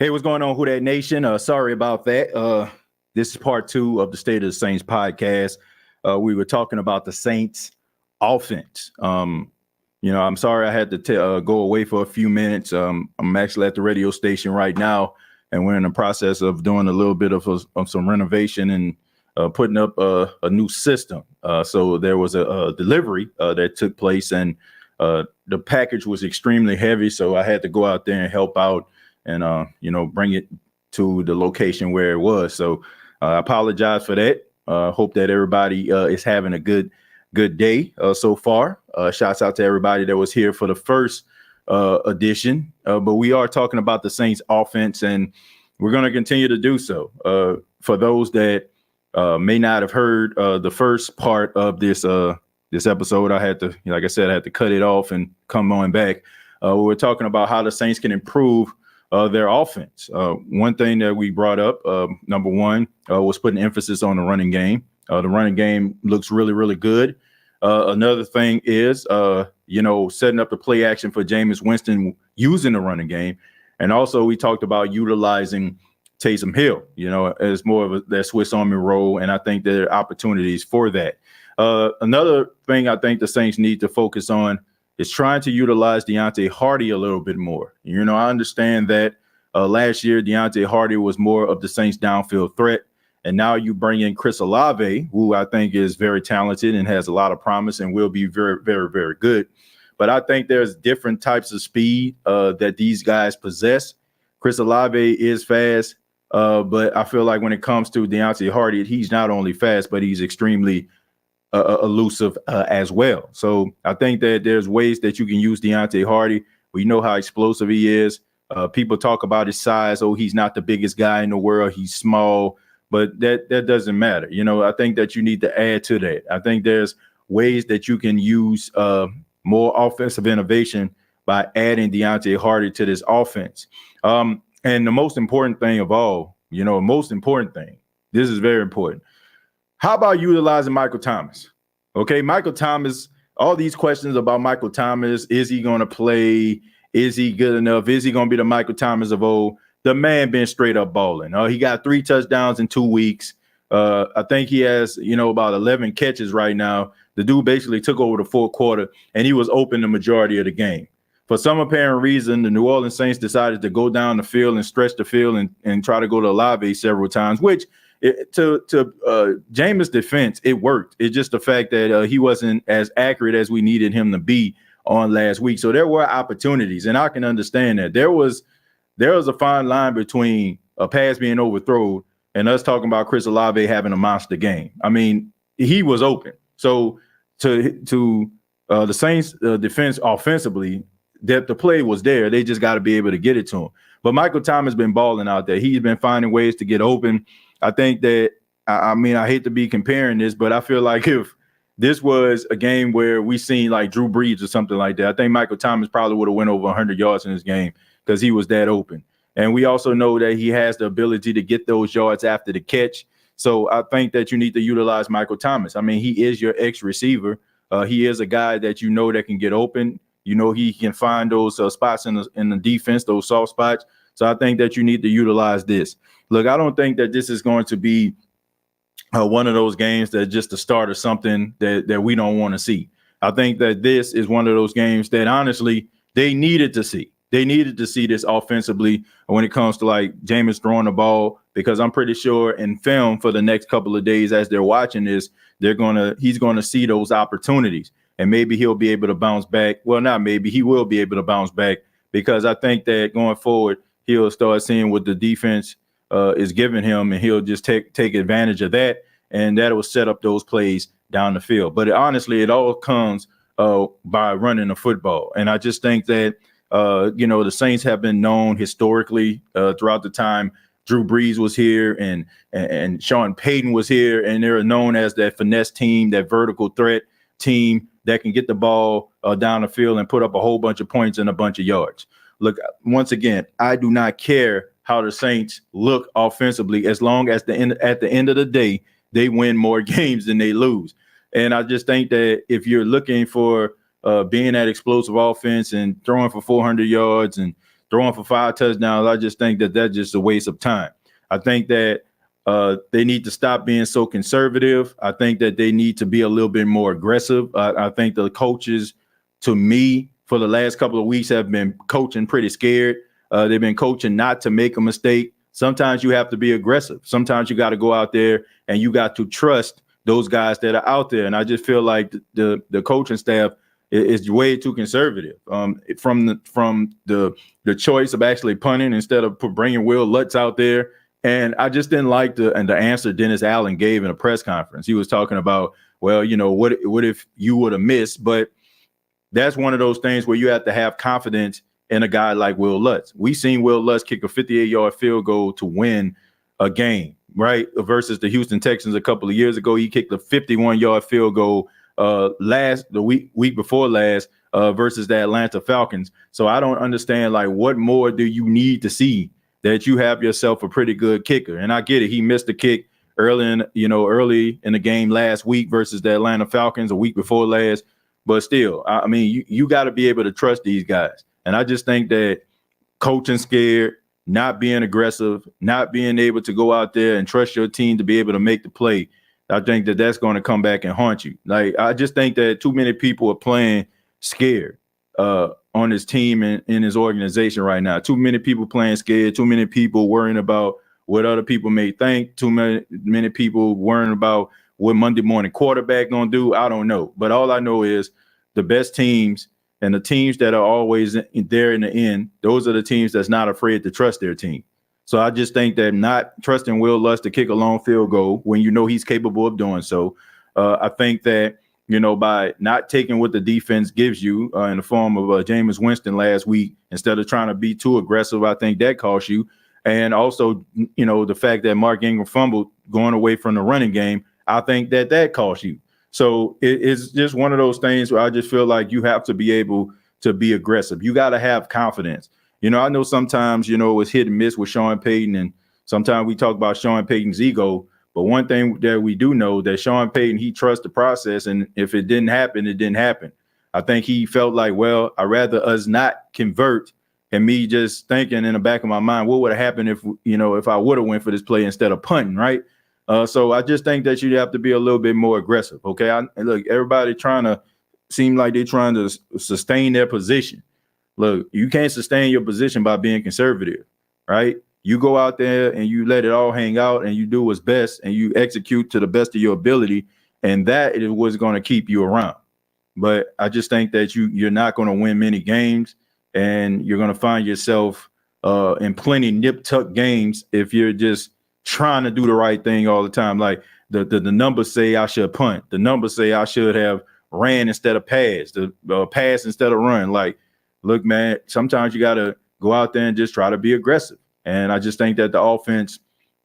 Hey, what's going on, Who That Nation? Sorry about that. This is part two of the State of the Saints podcast. We were talking about the Saints offense. I'm sorry I had to go away for a few minutes. I'm actually at the radio station right now, and we're in the process of doing a little bit of some renovation and putting up a new system. So there was a delivery that took place, and the package was extremely heavy, so I had to go out there and help out and bring it to the location where it was. So I apologize for that. Hope that everybody is having a good day so far. Shouts out to everybody that was here for the first edition. But we are talking about the Saints offense, and we're going to continue to do so. For those that may not have heard the first part of this episode, I had to, like I said, I had to cut it off and come on back. We were talking about how the Saints can improve their offense. One thing that we brought up, number one, was putting emphasis on the running game. The running game looks really, really good. Another thing is, setting up the play action for Jameis Winston using the running game. And also we talked about utilizing Taysom Hill, as more of that Swiss Army roll. And I think there are opportunities for that. Another thing I think the Saints need to focus on is trying to utilize Deontay Hardy a little bit more. I understand that last year Deontay Hardy was more of the Saints' downfield threat, and now you bring in Chris Olave, who I think is very talented and has a lot of promise and will be very, very, very good. But I think there's different types of speed that these guys possess. Chris Olave is fast, but I feel like when it comes to Deontay Hardy, he's not only fast, but he's extremely elusive as well. So I think that there's ways that you can use Deontay Hardy. We know how explosive he is. People talk about his size. Oh, he's not the biggest guy in the world. He's small, but that doesn't matter. I think that you need to add to that. I think there's ways that you can use more offensive innovation by adding Deontay Hardy to this offense. And the most important thing of all, this is very important. How about utilizing Michael Thomas? Okay, Michael Thomas, all these questions about Michael Thomas, is he going to play? Is he good enough? Is he going to be the Michael Thomas of old? The man been straight up balling. He got 3 touchdowns in 2 weeks. I think he has, about 11 catches right now. The dude basically took over the fourth quarter, and he was open the majority of the game. For some apparent reason, the New Orleans Saints decided to go down the field and stretch the field and try to go to Olave several times, which to Jameis' defense, it worked. It's just the fact that he wasn't as accurate as we needed him to be on last week. So there were opportunities, and I can understand that. There was a fine line between a pass being overthrown and us talking about Chris Olave having a monster game. I mean, he was open. So to the Saints' defense offensively, that the play was there. They just got to be able to get it to him. But Michael Thomas has been balling out there. He's been finding ways to get open. I think that, I hate to be comparing this, but I feel like if this was a game where we seen like Drew Brees or something like that, I think Michael Thomas probably would have went over 100 yards in this game because he was that open. And we also know that he has the ability to get those yards after the catch. So I think that you need to utilize Michael Thomas. I mean, he is your ex-receiver. He is a guy that that can get open. He can find those spots in the defense, those soft spots. So I think that you need to utilize this. Look, I don't think that this is going to be one of those games that just the start of something that we don't want to see. I think that this is one of those games that honestly they needed to see. They needed to see this offensively when it comes to like Jameis throwing the ball, because I'm pretty sure in film for the next couple of days as they're watching this, he's gonna see those opportunities, and maybe he'll be able to bounce back. Well, not maybe, he will be able to bounce back, because I think that going forward he'll start seeing what the defense is giving him, and he'll just take advantage of that, and that will set up those plays down the field. But honestly, it all comes by running the football, and I just think that the Saints have been known historically throughout the time Drew Brees was here and Sean Payton was here, and they're known as that finesse team, that vertical threat team that can get the ball down the field and put up a whole bunch of points and a bunch of yards. Look, once again, I do not care how the Saints look offensively as long as at the end of the day, they win more games than they lose. And I just think that if you're looking for being that explosive offense and throwing for 400 yards and throwing for 5 touchdowns. I just think that that's just a waste of time. I think that they need to stop being so conservative. I think that they need to be a little bit more aggressive. I think the coaches, to me, for the last couple of weeks have been coaching pretty scared. They've been coaching not to make a mistake. Sometimes you have to be aggressive. Sometimes you got to go out there and you got to trust those guys that are out there. And I just feel like the coaching staff is way too conservative. From the choice of actually punting instead of bringing Will Lutz out there. And I just didn't like the answer Dennis Allen gave in a press conference. He was talking about, well, what if you would have missed? But that's one of those things where you have to have confidence in a guy like Will Lutz. We seen Will Lutz kick a 58-yard field goal to win a game, right? Versus the Houston Texans a couple of years ago. He kicked a 51-yard field goal the week before last versus the Atlanta Falcons. So I don't understand, like, what more do you need to see that you have yourself a pretty good kicker? And I get it. He missed a kick early in the game last week versus the Atlanta Falcons a week before last. But still, I mean, you got to be able to trust these guys. And I just think that coaching scared, not being aggressive, not being able to go out there and trust your team to be able to make the play, I think that that's going to come back and haunt you. Like, I just think that too many people are playing scared on his team and in his organization right now. Too many people playing scared, too many people worrying about what other people may think, too many people worrying about what Monday morning quarterback going to do. I don't know. But all I know is the best teams and the teams that are always there in the end, those are the teams that's not afraid to trust their team. So I just think that not trusting Will Lutz to kick a long field goal when you know he's capable of doing so, I think that, by not taking what the defense gives you in the form of Jameis Winston last week, instead of trying to be too aggressive, I think that cost you. And also, the fact that Mark Ingram fumbled going away from the running game, I think that cost you. So it's just one of those things where I just feel like you have to be able to be aggressive. You got to have confidence. I know sometimes, it's hit and miss with Sean Payton, and sometimes we talk about Sean Payton's ego. But one thing that we do know that Sean Payton, he trusts the process. And if it didn't happen, it didn't happen. I think he felt like, well, I'd rather us not convert, and me just thinking in the back of my mind, what would have happened if I would have went for this play instead of punting, right? So I just think that you have to be a little bit more aggressive. Okay. Look, everybody seem like they're trying to sustain their position. Look, you can't sustain your position by being conservative, right? You go out there and you let it all hang out and you do what's best and you execute to the best of your ability. And that is what's going to keep you around. But I just think that you're not going to win many games, and you're going to find yourself in plenty nip-tuck games if you're just trying to do the right thing all the time. Like the numbers say I should punt. The numbers say I should have ran instead of passed, pass instead of run. Like, look, man, sometimes you got to go out there and just try to be aggressive. And I just think that the offense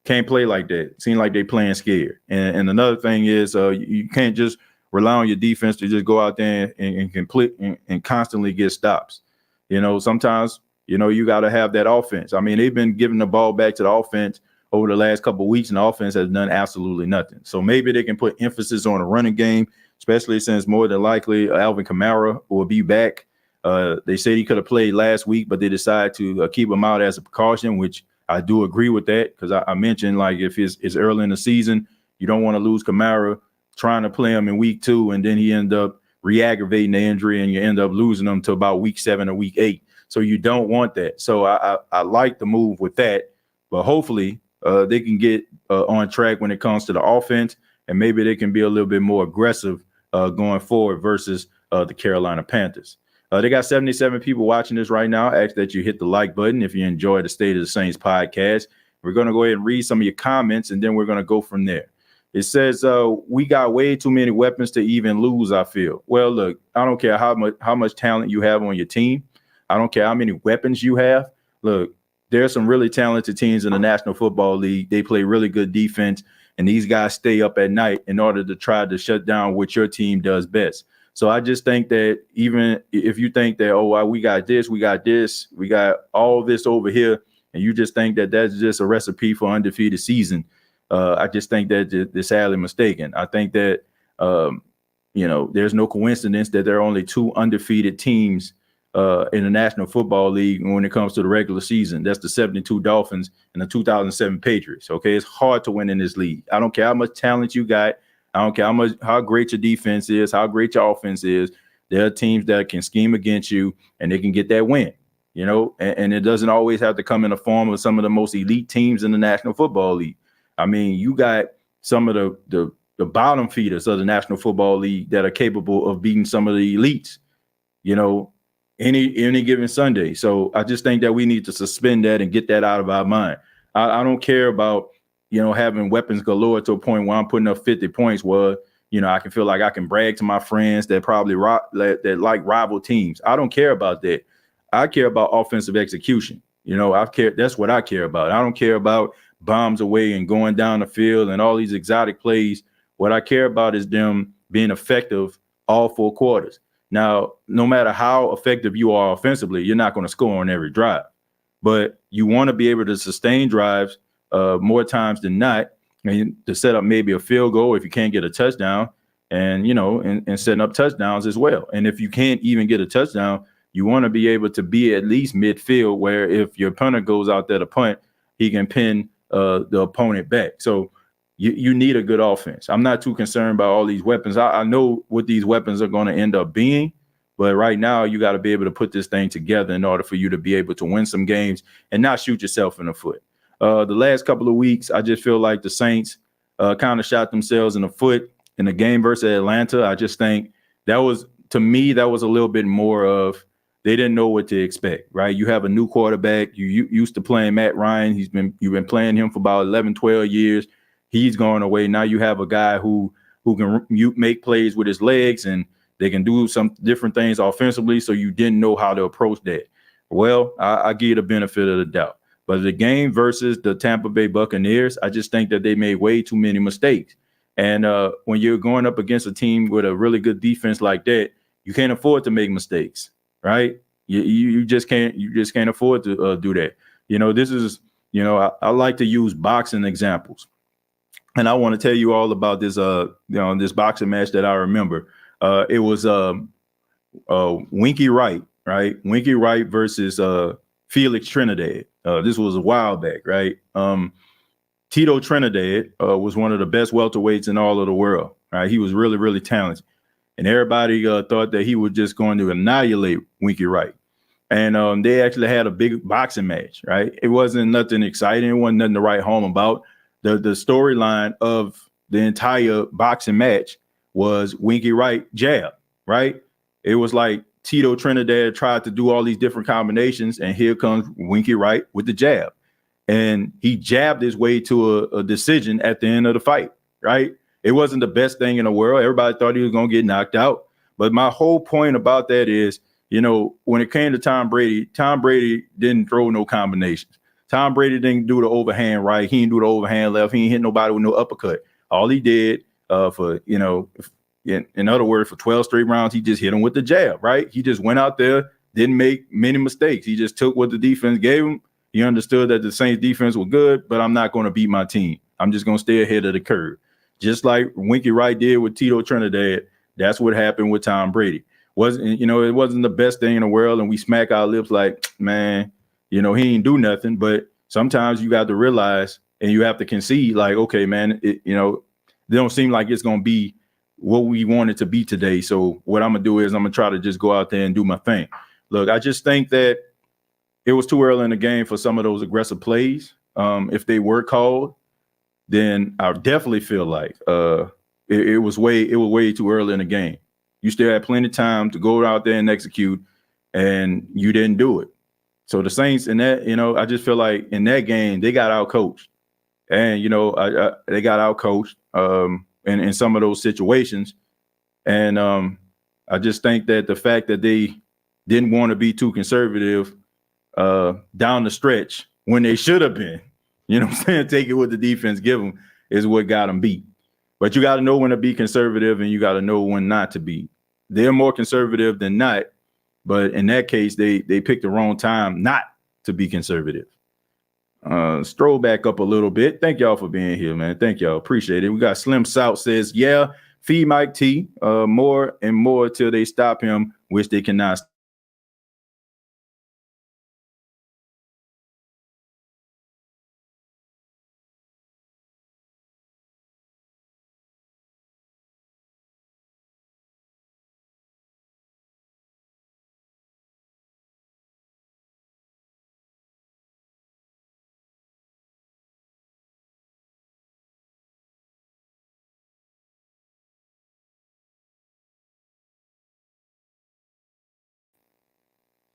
can't play like that. It seems like they're playing scared. And another thing is you can't just rely on your defense to just go out there and complete and constantly get stops. Sometimes, you got to have that offense. I mean, they've been giving the ball back to the offense over the last couple of weeks, and the offense has done absolutely nothing. So maybe they can put emphasis on a running game, especially since more than likely Alvin Kamara will be back. They said he could have played last week, but they decided to keep him out as a precaution, which I do agree with that, because I mentioned, like, if it's early in the season, you don't want to lose Kamara trying to play him in week 2, and then he end up re-aggravating the injury and you end up losing him to about week 7 or week 8. So you don't want that. So I like the move with that, but hopefully they can get on track when it comes to the offense, and maybe they can be a little bit more aggressive going forward versus the Carolina Panthers. They got 77 people watching this right now. I ask that you hit the like button if you enjoy the State of the Saints podcast. We're going to go ahead and read some of your comments, and then we're going to go from there. It says, we got way too many weapons to even lose, I feel. Well, look, I don't care how much talent you have on your team. I don't care how many weapons you have. Look, there are some really talented teams in the National Football League. They play really good defense, and these guys stay up at night in order to try to shut down what your team does best. So I just think that even if you think that, we got this, we got all this over here, and you just think that that's just a recipe for undefeated season, I just think that they're sadly mistaken. I think that, there's no coincidence that there are only 2 undefeated teams in the National Football League when it comes to the regular season. That's the 72 Dolphins and the 2007 Patriots. Okay, it's hard to win in this league. I don't care how much talent you got. I don't care how great your defense is, how great your offense is. There are teams that can scheme against you and they can get that win. And it doesn't always have to come in the form of some of the most elite teams in the National Football League. I mean, you got some of the bottom feeders of the National Football League that are capable of beating some of the elites, any given Sunday. So I just think that we need to suspend that and get that out of our mind. I don't care about, having weapons galore to a point where I'm putting up 50 points where, I can feel like I can brag to my friends that probably that like rival teams. I don't care about that. I care about offensive execution. That's what I care about. I don't care about bombs away and going down the field and all these exotic plays. What I care about is them being effective all 4 quarters. Now, no matter how effective you are offensively, you're not going to score on every drive, but you want to be able to sustain drives more times than not, and to set up maybe a field goal if you can't get a touchdown, and setting up touchdowns as well. And if you can't even get a touchdown, you want to be able to be at least midfield where if your punter goes out there to punt, he can pin the opponent back. So you need a good offense. I'm not too concerned about all these weapons. I know what these weapons are going to end up being, but right now you got to be able to put this thing together in order for you to be able to win some games and not shoot yourself in the foot. The last couple of weeks, I just feel like the Saints kind of shot themselves in the foot in the game versus Atlanta. I just think that was a little bit more of they didn't know what to expect, right? You have a new quarterback. You used to playing Matt Ryan. You've been playing him for about 11, 12 years. He's going away. Now you have a guy who can make plays with his legs and they can do some different things offensively. So you didn't know how to approach that. Well, I give you the benefit of the doubt. But the game versus the Tampa Bay Buccaneers, I just think that they made way too many mistakes. And when you're going up against a team with a really good defense like that, you can't afford to make mistakes, right? You just can't afford to do that. This is, I like to use boxing examples. And I want to tell you all about this, this boxing match that I remember. It was Winky Wright, right? Winky Wright versus Felix Trinidad. This was a while back, right? Tito Trinidad was one of the best welterweights in all of the world, right? He was really, really talented. And everybody thought that he was just going to annihilate Winky Wright. And they actually had a big boxing match, right? It wasn't nothing exciting. It wasn't nothing to write home about. The storyline of the entire boxing match was Winky Wright jab, right? It was like Tito Trinidad tried to do all these different combinations, and here comes Winky Wright with the jab. And he jabbed his way to a decision at the end of the fight, right? It wasn't the best thing in the world. Everybody thought he was going to get knocked out. But my whole point about that is, when it came to Tom Brady didn't throw no combinations. Tom Brady didn't do the overhand right. He didn't do the overhand left. He didn't hit nobody with no uppercut. All he did in other words, for 12 straight rounds, he just hit him with the jab, right? He just went out there, didn't make many mistakes. He just took what the defense gave him. He understood that the Saints defense was good, but I'm not going to beat my team. I'm just going to stay ahead of the curve. Just like Winky Wright did with Tito Trinidad, that's what happened with Tom Brady. It wasn't the best thing in the world, and we smack our lips like, man, he ain't do nothing. But sometimes you got to realize and you have to concede, like, okay, man, they don't seem like it's going to be what we want it to be today. So what I'm going to do is I'm going to try to just go out there and do my thing. Look, I just think that it was too early in the game for some of those aggressive plays. If they were called, then I definitely feel like it was way too early in the game. You still had plenty of time to go out there and execute, and you didn't do it. So the Saints in that, I just feel like in that game they got out-coached, and they got out-coached in some of those situations, and I just think that the fact that they didn't want to be too conservative down the stretch when they should have been, take it what the defense give them is what got them beat. But you got to know when to be conservative and you got to know when not to be. They're more conservative than not, but in that case, they picked the wrong time not to be conservative. Stroll back up a little bit. Thank y'all for being here, man. Thank y'all. Appreciate it. We got Slim South says, yeah, feed Mike T more and more till they stop him, which they cannot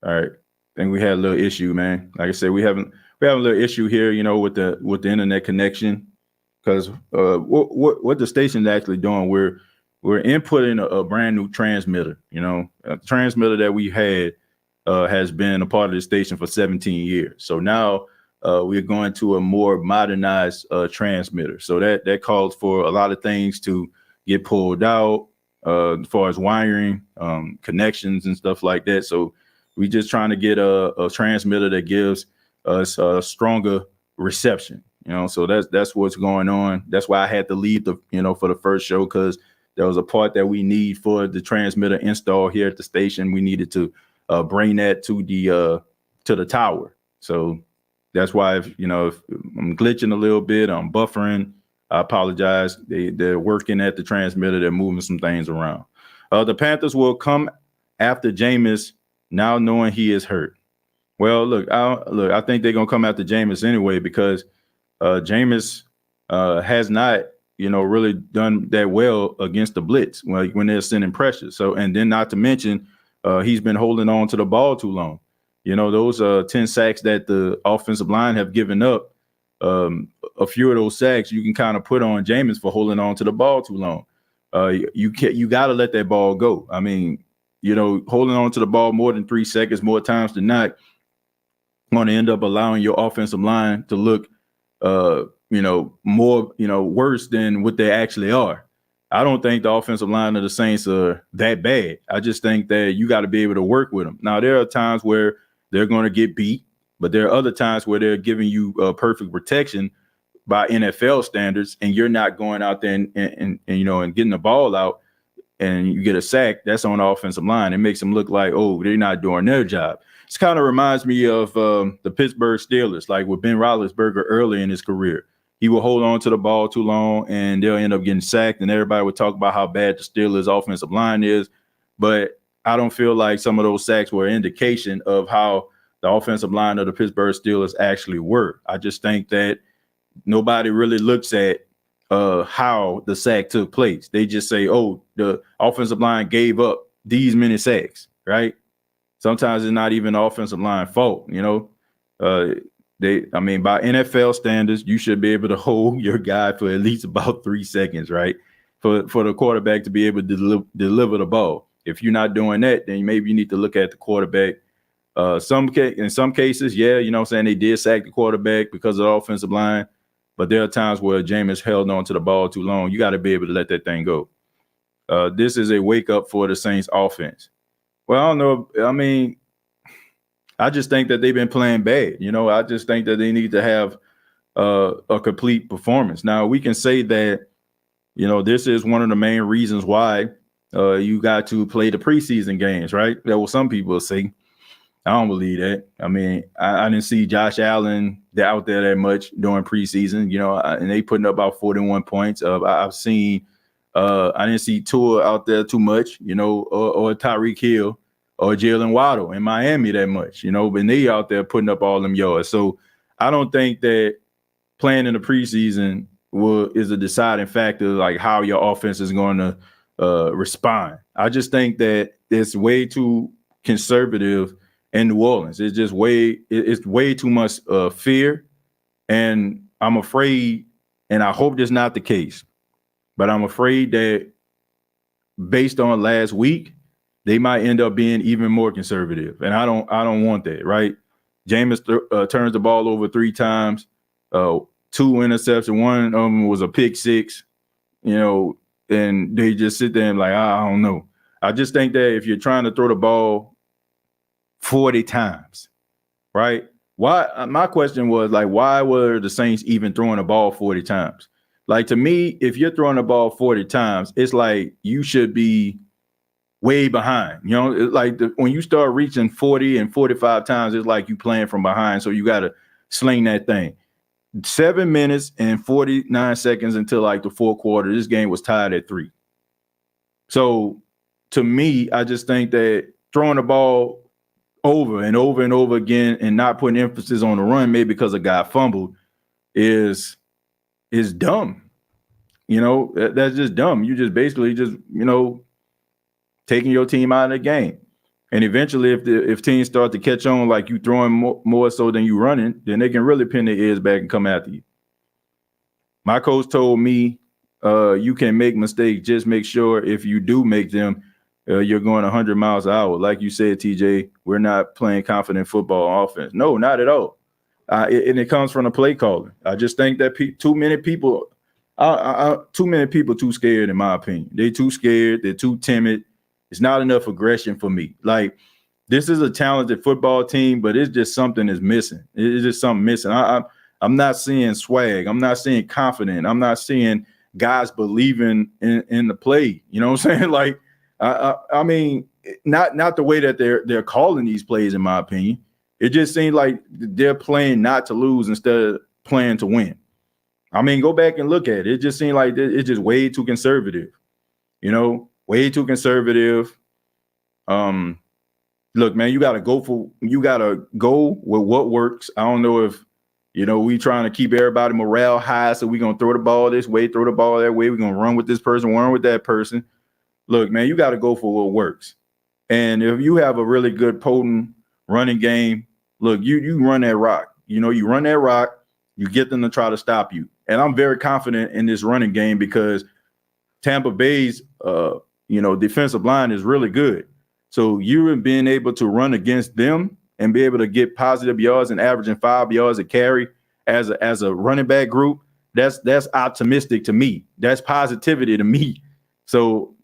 All right. I think we had a little issue, man. Like I said, we have a little issue here, with the internet connection. Because what the station's actually doing, we're inputting a brand new transmitter. A transmitter that we had has been a part of the station for 17 years. So now we're going to a more modernized transmitter. So that calls for a lot of things to get pulled out as far as wiring, connections and stuff like that. So we just trying to get a transmitter that gives us a stronger reception. So that's what's going on. That's why I had to leave for the first show, because there was a part that we need for the transmitter install here at the station. We needed to bring that to the tower. So that's why if I'm glitching a little bit, I'm buffering, I apologize. They're working at the transmitter. They're moving some things around. The Panthers will come after Jameis now knowing he is hurt. Well, I think they're gonna come after Jameis anyway, because Jameis has not, really done that well against the blitz when they're sending pressure. So, and then not to mention, he's been holding on to the ball too long. Those 10 sacks that the offensive line have given up, a few of those sacks you can kind of put on Jameis for holding on to the ball too long. You got to let that ball go. I mean, holding on to the ball more than 3 seconds, more times than not, going to end up allowing your offensive line to look, more, worse than what they actually are. I don't think the offensive line of the Saints are that bad. I just think that you got to be able to work with them. Now, there are times where they're going to get beat, but there are other times where they're giving you perfect protection by NFL standards, and you're not going out there and getting the ball out, and you get a sack. That's on the offensive line. It makes them look like, oh, they're not doing their job. This kind of reminds me of the Pittsburgh Steelers, like with Ben Roethlisberger early in his career. He will hold on to the ball too long, and they'll end up getting sacked, and everybody would talk about how bad the Steelers' offensive line is. But I don't feel like some of those sacks were an indication of how the offensive line of the Pittsburgh Steelers actually were. I just think that nobody really looks at how the sack took place. They just say, oh, the offensive line gave up these many sacks, right? Sometimes it's not even the offensive line fault, by NFL standards, you should be able to hold your guy for at least about 3 seconds, right? For the quarterback to be able to deliver the ball. If you're not doing that, then maybe you need to look at the quarterback. In some cases, they did sack the quarterback because of the offensive line, but there are times where Jameis held on to the ball too long. You got to be able to let that thing go. This is a wake up for the Saints offense. Well, I don't know. I mean, I just think that they've been playing bad. I just think that they need to have a complete performance. Now, we can say that, this is one of the main reasons why you got to play the preseason games, right? That what some people say. I don't believe that. I mean, I didn't see Josh Allen out there that much during preseason, and they putting up about 41 points. I've seen, I didn't see Tua out there too much, or Tyreek Hill or Jalen Waddle in Miami that much, but they out there putting up all them yards. So I don't think that playing in the preseason is a deciding factor, like how your offense is going to respond. I just think that it's way too conservative in New Orleans. It's way too much fear. And I'm afraid, and I hope that's not the case, but I'm afraid that based on last week, they might end up being even more conservative. And I don't want that, right? Jameis turns the ball over 3 times, 2 interceptions. One of them was a pick 6, and they just sit there and like, I don't know. I just think that if you're trying to throw the ball 40 times, right? Why? My question was like, why were the Saints even throwing the ball 40 times? Like, to me, if you're throwing the ball 40 times, it's like you should be way behind. It's like when you start reaching 40 and 45 times, it's like you playing from behind. So you got to sling that thing. 7 minutes and 49 seconds until like the fourth quarter. This game was tied at 3. So to me, I just think that throwing the ball over and over and over again and not putting emphasis on the run, maybe because a guy fumbled, is dumb. That's just dumb. You just basically taking your team out of the game. And eventually, if teams start to catch on, like you throwing more so than you running, then they can really pin their ears back and come after you. My coach told me, you can make mistakes. Just make sure if you do make them, you're going 100 miles an hour. Like you said, TJ, we're not playing confident football offense. No, not at all. And it comes from the play calling. I just think that too many people too scared, in my opinion. They're too scared. They're too timid. It's not enough aggression for me. Like, this is a talented football team, but it's just something is missing. It's just something missing. I'm not seeing swag. I'm not seeing confident. I'm not seeing guys believing in the play. You know what I'm saying? Like, I mean, not the way that they're calling these plays, in my opinion. It just seems like they're playing not to lose instead of playing to win. I mean, go back and look at it. It just seemed like it's just way too conservative. You know, way too conservative. Look, man, you got to go with what works. I don't know if, we trying to keep everybody morale high, so we're going to throw the ball this way, throw the ball that way. We're going to run with this person, run with that person. Look, man, you got to go for what works. And if you have a really good, potent running game, look, you run that rock. You run that rock, you get them to try to stop you. And I'm very confident in this running game because Tampa Bay's, defensive line is really good. So you being able to run against them and be able to get positive yards and averaging 5 yards a carry as a running back group, that's optimistic to me. That's positivity to me. So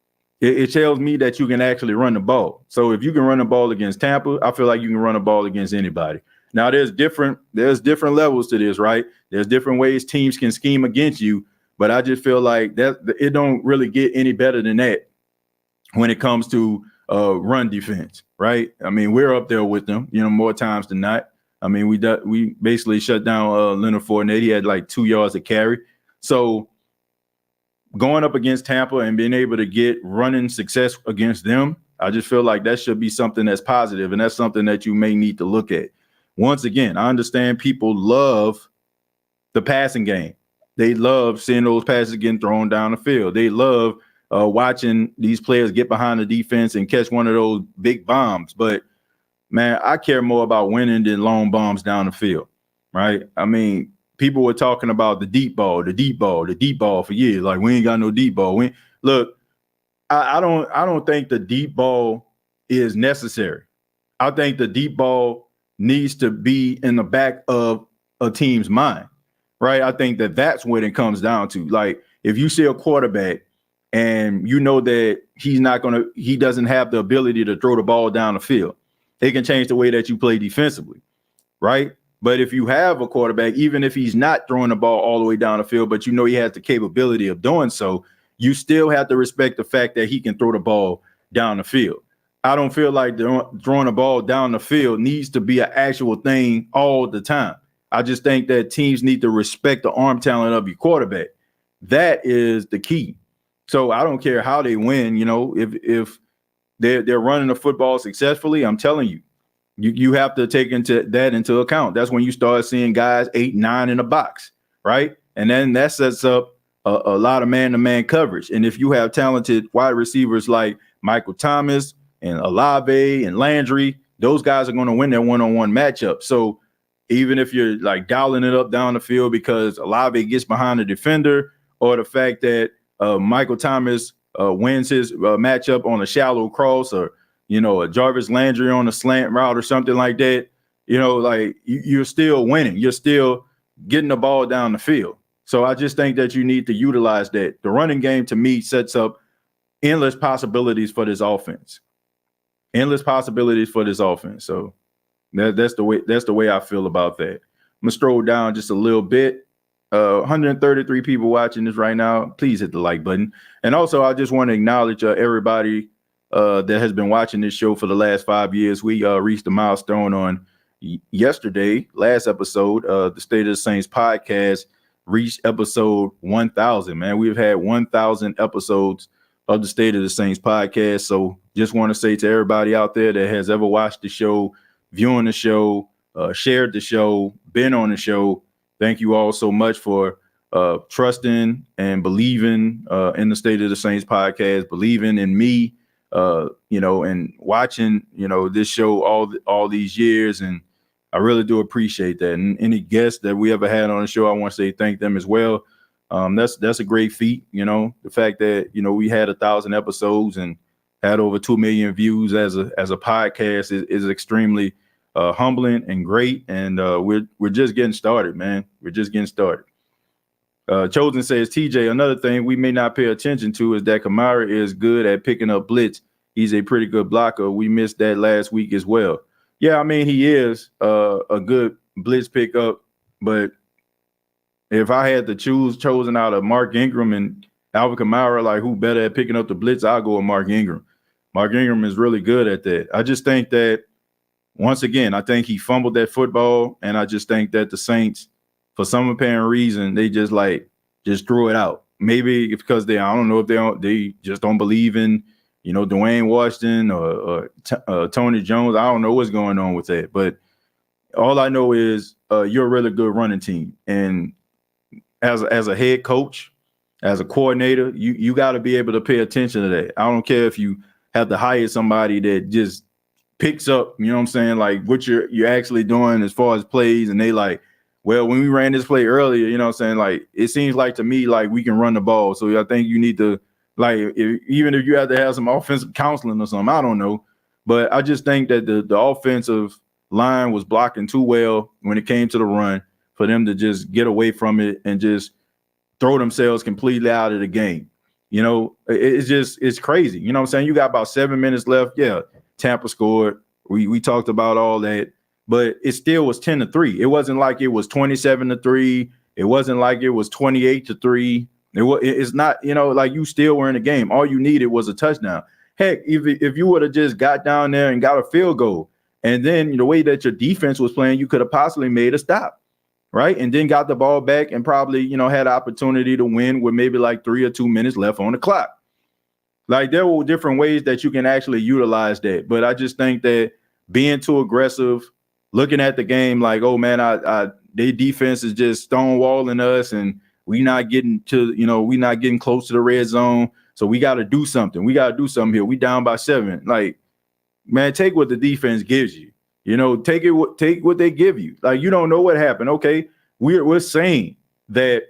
it tells me that you can actually run the ball. So if you can run the ball against Tampa, I feel like you can run the ball against anybody. Now there's different levels to this, right? There's different ways teams can scheme against you, but I just feel like that it don't really get any better than that when it comes to run defense, right? I mean, we're up there with them, more times than not. I mean, we basically shut down Leonard Fournette. He had like 2 yards to carry. So going up against Tampa and being able to get running success against them, I just feel like that should be something that's positive, and that's something that you may need to look at. Once again, I understand people love the passing game. They love seeing those passes getting thrown down the field. They love watching these players get behind the defense and catch one of those big bombs. But, man, I care more about winning than long bombs down the field, right? I mean, people were talking about the deep ball for years. Like, we ain't got no deep ball. Look, I don't think the deep ball is necessary. I think the deep ball needs to be in the back of a team's mind, right? I think that's what it comes down to. Like, if you see a quarterback and you know that he doesn't have the ability to throw the ball down the field, it can change the way that you play defensively, right? But if you have a quarterback, even if he's not throwing the ball all the way down the field, but he has the capability of doing so, you still have to respect the fact that he can throw the ball down the field. I don't feel like throwing the ball down the field needs to be an actual thing all the time. I just think that teams need to respect the arm talent of your quarterback. That is the key. So I don't care how they win, if they're running the football successfully, I'm telling you, you have to take that into account. That's when you start seeing guys 8, 9 in a box, right? And then that sets up a lot of man-to-man coverage. And if you have talented wide receivers like Michael Thomas and Olave and Landry, those guys are going to win their one-on-one matchup. So even if you're like dialing it up down the field because Olave gets behind the defender, or the fact that Michael Thomas wins his matchup on a shallow cross, or a Jarvis Landry on a slant route or something like that, you're still winning. You're still getting the ball down the field. So I just think that you need to utilize that. The running game, to me, sets up endless possibilities for this offense. So that's the way I feel about that. I'm gonna stroll down just a little bit. 133 people watching this right now. Please hit the like button. And also, I just want to acknowledge everybody that has been watching this show for the last 5 years. We reached a milestone on yesterday, last episode. The State of the Saints podcast reached episode 1,000. Man, we've had 1,000 episodes of the State of the Saints podcast. So just want to say to everybody out there that has ever watched the show, viewing the show, shared the show, been on the show, thank you all so much for trusting and believing in the State of the Saints podcast, believing in me, And watching, this show all these years, and I really do appreciate that. And any guests that we ever had on the show, I want to say thank them as well. That's a great feat, the fact that, we had 1,000 episodes and had over 2 million views as a podcast is extremely humbling and great. And we're just getting started, man. We're just getting started. Chosen says, TJ, another thing we may not pay attention to is that Kamara is good at picking up blitz. He's a pretty good blocker. We missed that last week as well. Yeah, I mean, he is a good blitz pickup, but if I had to chosen out of Mark Ingram and Alvin Kamara, like who better at picking up the blitz, I'll go with Mark Ingram. Mark Ingram is really good at that. I just think that, once again, I think he fumbled that football, and I just think that the Saints, for some apparent reason, they just threw it out. Maybe because I don't know if they just don't believe in, Dwayne Washington or Tony Jones. I don't know what's going on with that. But all I know is you're a really good running team. And as a head coach, as a coordinator, you got to be able to pay attention to that. I don't care if you have to hire somebody that just picks up, like what you're actually doing as far as plays, and they like, well, when we ran this play earlier, like it seems like to me like we can run the ball. So I think you need to, like, even if you have to have some offensive counseling or something, I don't know. But I just think that the offensive line was blocking too well when it came to the run for them to just get away from it and just throw themselves completely out of the game. It's crazy. You got about 7 minutes left. Yeah, Tampa scored. We talked about all that. But it still was 10-3. It wasn't like it was 27-3. It wasn't like it was 28-3. It's not, like you still were in the game. All you needed was a touchdown. Heck, if you would have just got down there and got a field goal, and then the way that your defense was playing, you could have possibly made a stop, right? And then got the ball back and probably, had an opportunity to win with maybe like 3 or 2 minutes left on the clock. Like there were different ways that you can actually utilize that. But I just think that being too aggressive, looking at the game like, oh man, their defense is just stonewalling us, and we not getting close to the red zone. So we got to do something. We got to do something here. We down by 7. Like, man, take what the defense gives you. Take what they give you. Like, you don't know what happened. Okay, we're saying that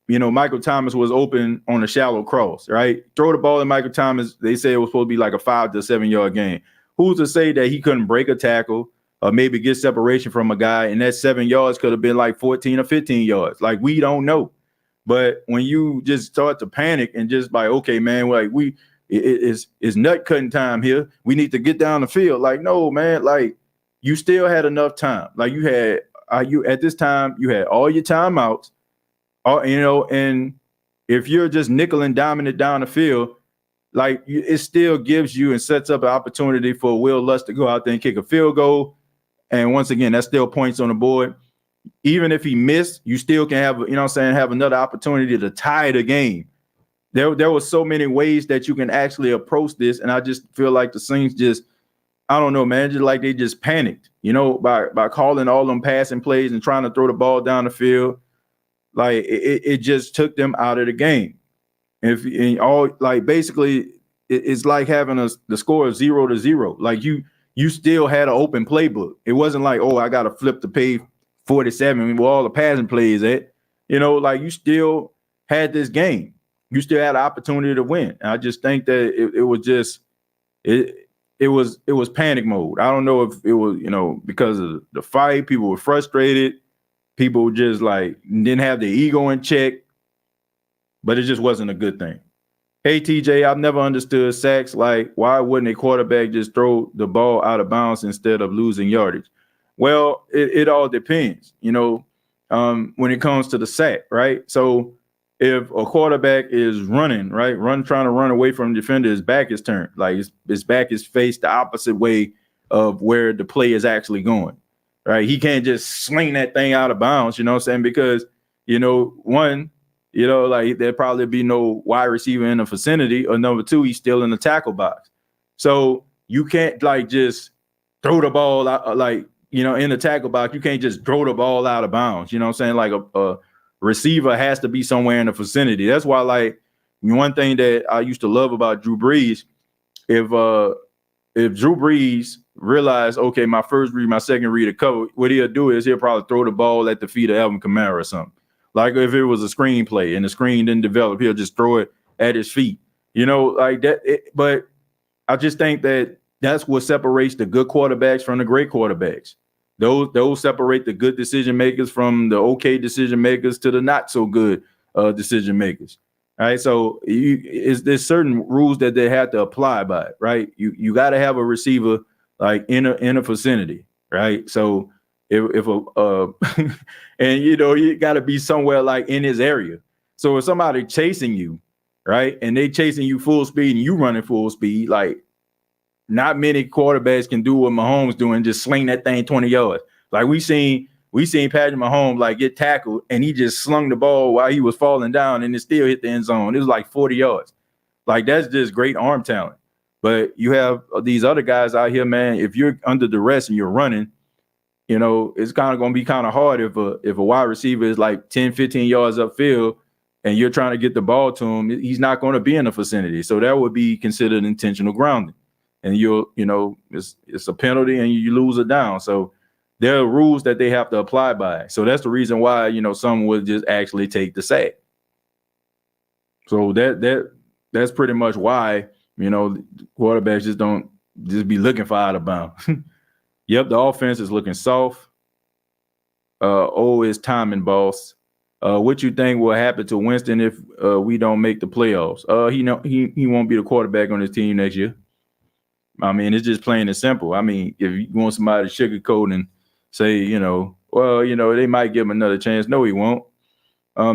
Michael Thomas was open on a shallow cross, right? Throw the ball to Michael Thomas. They say it was supposed to be like a 5 to 7 yard game. Who's to say that he couldn't break a tackle? Or maybe get separation from a guy, and that 7 yards could have been like 14 or 15 yards. Like, we don't know. But when you just start to panic and just like, okay, man, like it's nut cutting time here. We need to get down the field. Like, no, man, like you still had enough time. Like you at this time, you had all your timeouts, and if you're just nickel and diming it down the field, like it still gives you and sets up an opportunity for Will Lutz to go out there and kick a field goal. And once again, that's still points on the board. Even if he missed, you still can have, have another opportunity to tie the game. There were so many ways that you can actually approach this. And I just feel like the Saints just, I don't know, man, just like they just panicked, by calling all them passing plays and trying to throw the ball down the field. Like it just took them out of the game. Basically it's like having the score of 0-0. Like you still had an open playbook. It wasn't like, oh, I got to flip the page 47 where all the passing plays at. Like you still had this game. You still had an opportunity to win. And I just think that it was just it was panic mode. I don't know if it was, because of the fight, people were frustrated. People just like didn't have their ego in check, but it just wasn't a good thing. Hey, TJ, I've never understood sacks. Like, why wouldn't a quarterback just throw the ball out of bounds instead of losing yardage? Well, it all depends, when it comes to the sack, right? So if a quarterback is running, right, trying to run away from the defender, his back is turned, like his back is faced the opposite way of where the play is actually going, right? He can't just sling that thing out of bounds, because, one, like there'd probably be no wide receiver in the vicinity, or number 2, he's still in the tackle box. So you can't like just throw the ball out, in the tackle box. You can't just throw the ball out of bounds. Like a receiver has to be somewhere in the vicinity. That's why, like, one thing that I used to love about Drew Brees, if Drew Brees realized, okay, my first read, my second read of cover, what he'll do is he'll probably throw the ball at the feet of Alvin Kamara or something. Like if it was a screenplay and the screen didn't develop, he'll just throw it at his feet. Like that. But I just think that's what separates the good quarterbacks from the great quarterbacks. Those separate the good decision makers from the okay decision makers to the not so good decision makers. All right, so there's certain rules that they have to apply by it, right? You got to have a receiver like in a vicinity, right? So if and you got to be somewhere like in his area. So if somebody chasing you, right, and they chasing you full speed and you running full speed, like not many quarterbacks can do what Mahomes doing, just sling that thing 20 yards. Like we seen Patrick Mahomes like get tackled and he just slung the ball while he was falling down and it still hit the end zone. It was like 40 yards. Like that's just great arm talent. But you have these other guys out here, man. If you're under duress and you're running, it's kind of going to be kind of hard if a wide receiver is like 10, 15 yards upfield and you're trying to get the ball to him. He's not going to be in the vicinity. So that would be considered intentional grounding. And it's a penalty and you lose a down. So there are rules that they have to apply by. So that's the reason why, some would just actually take the sack. So that's pretty much why, quarterbacks just don't just be looking for out of bounds. Yep, the offense is looking soft. Is timing, boss. What you think will happen to Winston if we don't make the playoffs? He won't be the quarterback on his team next year. I mean, it's just plain and simple. I mean, if you want somebody to sugarcoat and say, they might give him another chance. No, he won't.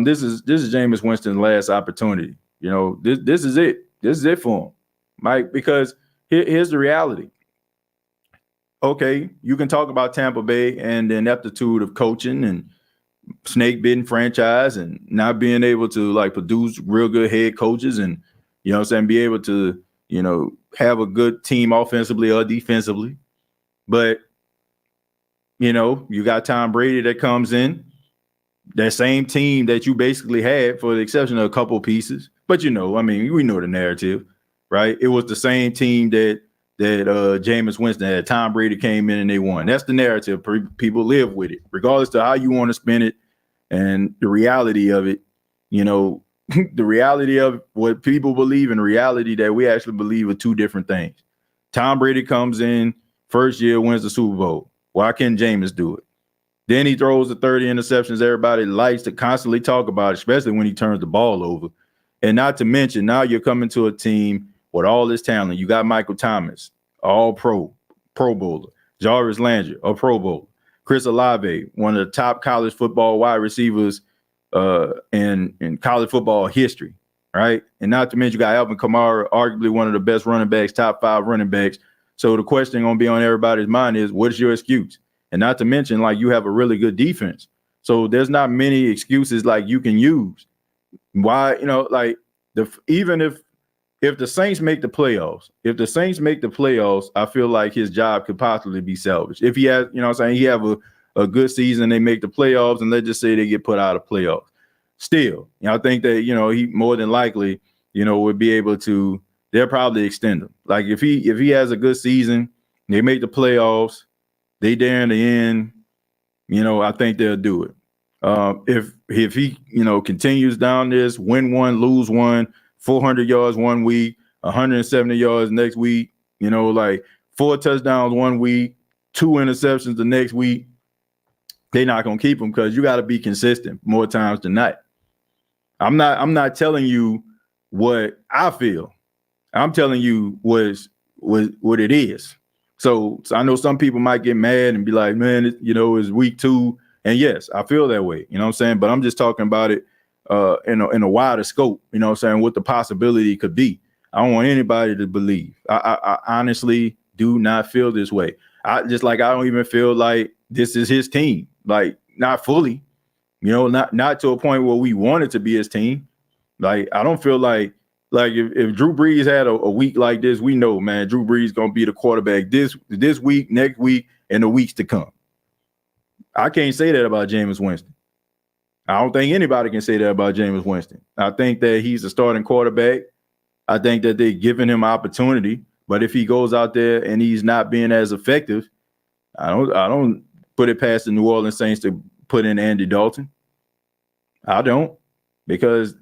This is Jameis Winston's last opportunity. This is it. This is it for him, Mike, because here's the reality. Okay, you can talk about Tampa Bay and the ineptitude of coaching and snake bitten franchise and not being able to like produce real good head coaches and, be able to, have a good team offensively or defensively. But, you got Tom Brady that comes in, that same team that you basically had for the exception of a couple pieces. But, we know the narrative, right? It was the same team that Jameis Winston had. Tom Brady came in and they won. That's the narrative. People live with it, regardless of how you want to spin it. And the reality of it, the reality of what people believe and the reality that we actually believe are two different things. Tom Brady comes in, first year, wins the Super Bowl. Why can't Jameis do it? Then he throws the 30 interceptions everybody likes to constantly talk about, especially when he turns the ball over. And not to mention, now you're coming to a team with all this talent. You got Michael Thomas, all Pro Bowler. Jarvis Landry, a Pro Bowler. Chris Olave, one of the top college football wide receivers in college football history, right? And not to mention, you got Alvin Kamara, arguably one of the best running backs, top 5 running backs. So the question going to be on everybody's mind is, what's your excuse? And not to mention, like, you have a really good defense. So there's not many excuses like you can use. Why, even if the Saints make the playoffs, I feel like his job could possibly be salvaged. If he has, he have a good season, they make the playoffs, and let's just say they get put out of playoffs. Still, I think that, he more than likely, would be able to, they'll probably extend him. Like if he has a good season, they make the playoffs, they there in the end, I think they'll do it. If he, continues down this, win one, lose one, 400 yards one week, 170 yards next week, 4 touchdowns one week, 2 interceptions the next week, they're not going to keep him because you got to be consistent more times than not. I'm not telling you what I feel. I'm telling you what it is. So I know some people might get mad and be like, man, it's week 2. And yes, I feel that way. You know what I'm saying? But I'm just talking about it in a wider scope, what the possibility could be. I don't want anybody to believe. I honestly do not feel this way. I don't even feel like this is his team. Like, not fully, not to a point where we want it to be his team. Like, I don't feel like if Drew Brees had a week like this, we know, man, Drew Brees going to be the quarterback this week, next week, and the weeks to come. I can't say that about Jameis Winston. I don't think anybody can say that about Jameis Winston. I think that he's a starting quarterback. I think that they're giving him opportunity, But if he goes out there and he's not being as effective, I don't put it past the New Orleans Saints to put in Andy Dalton. I don't, because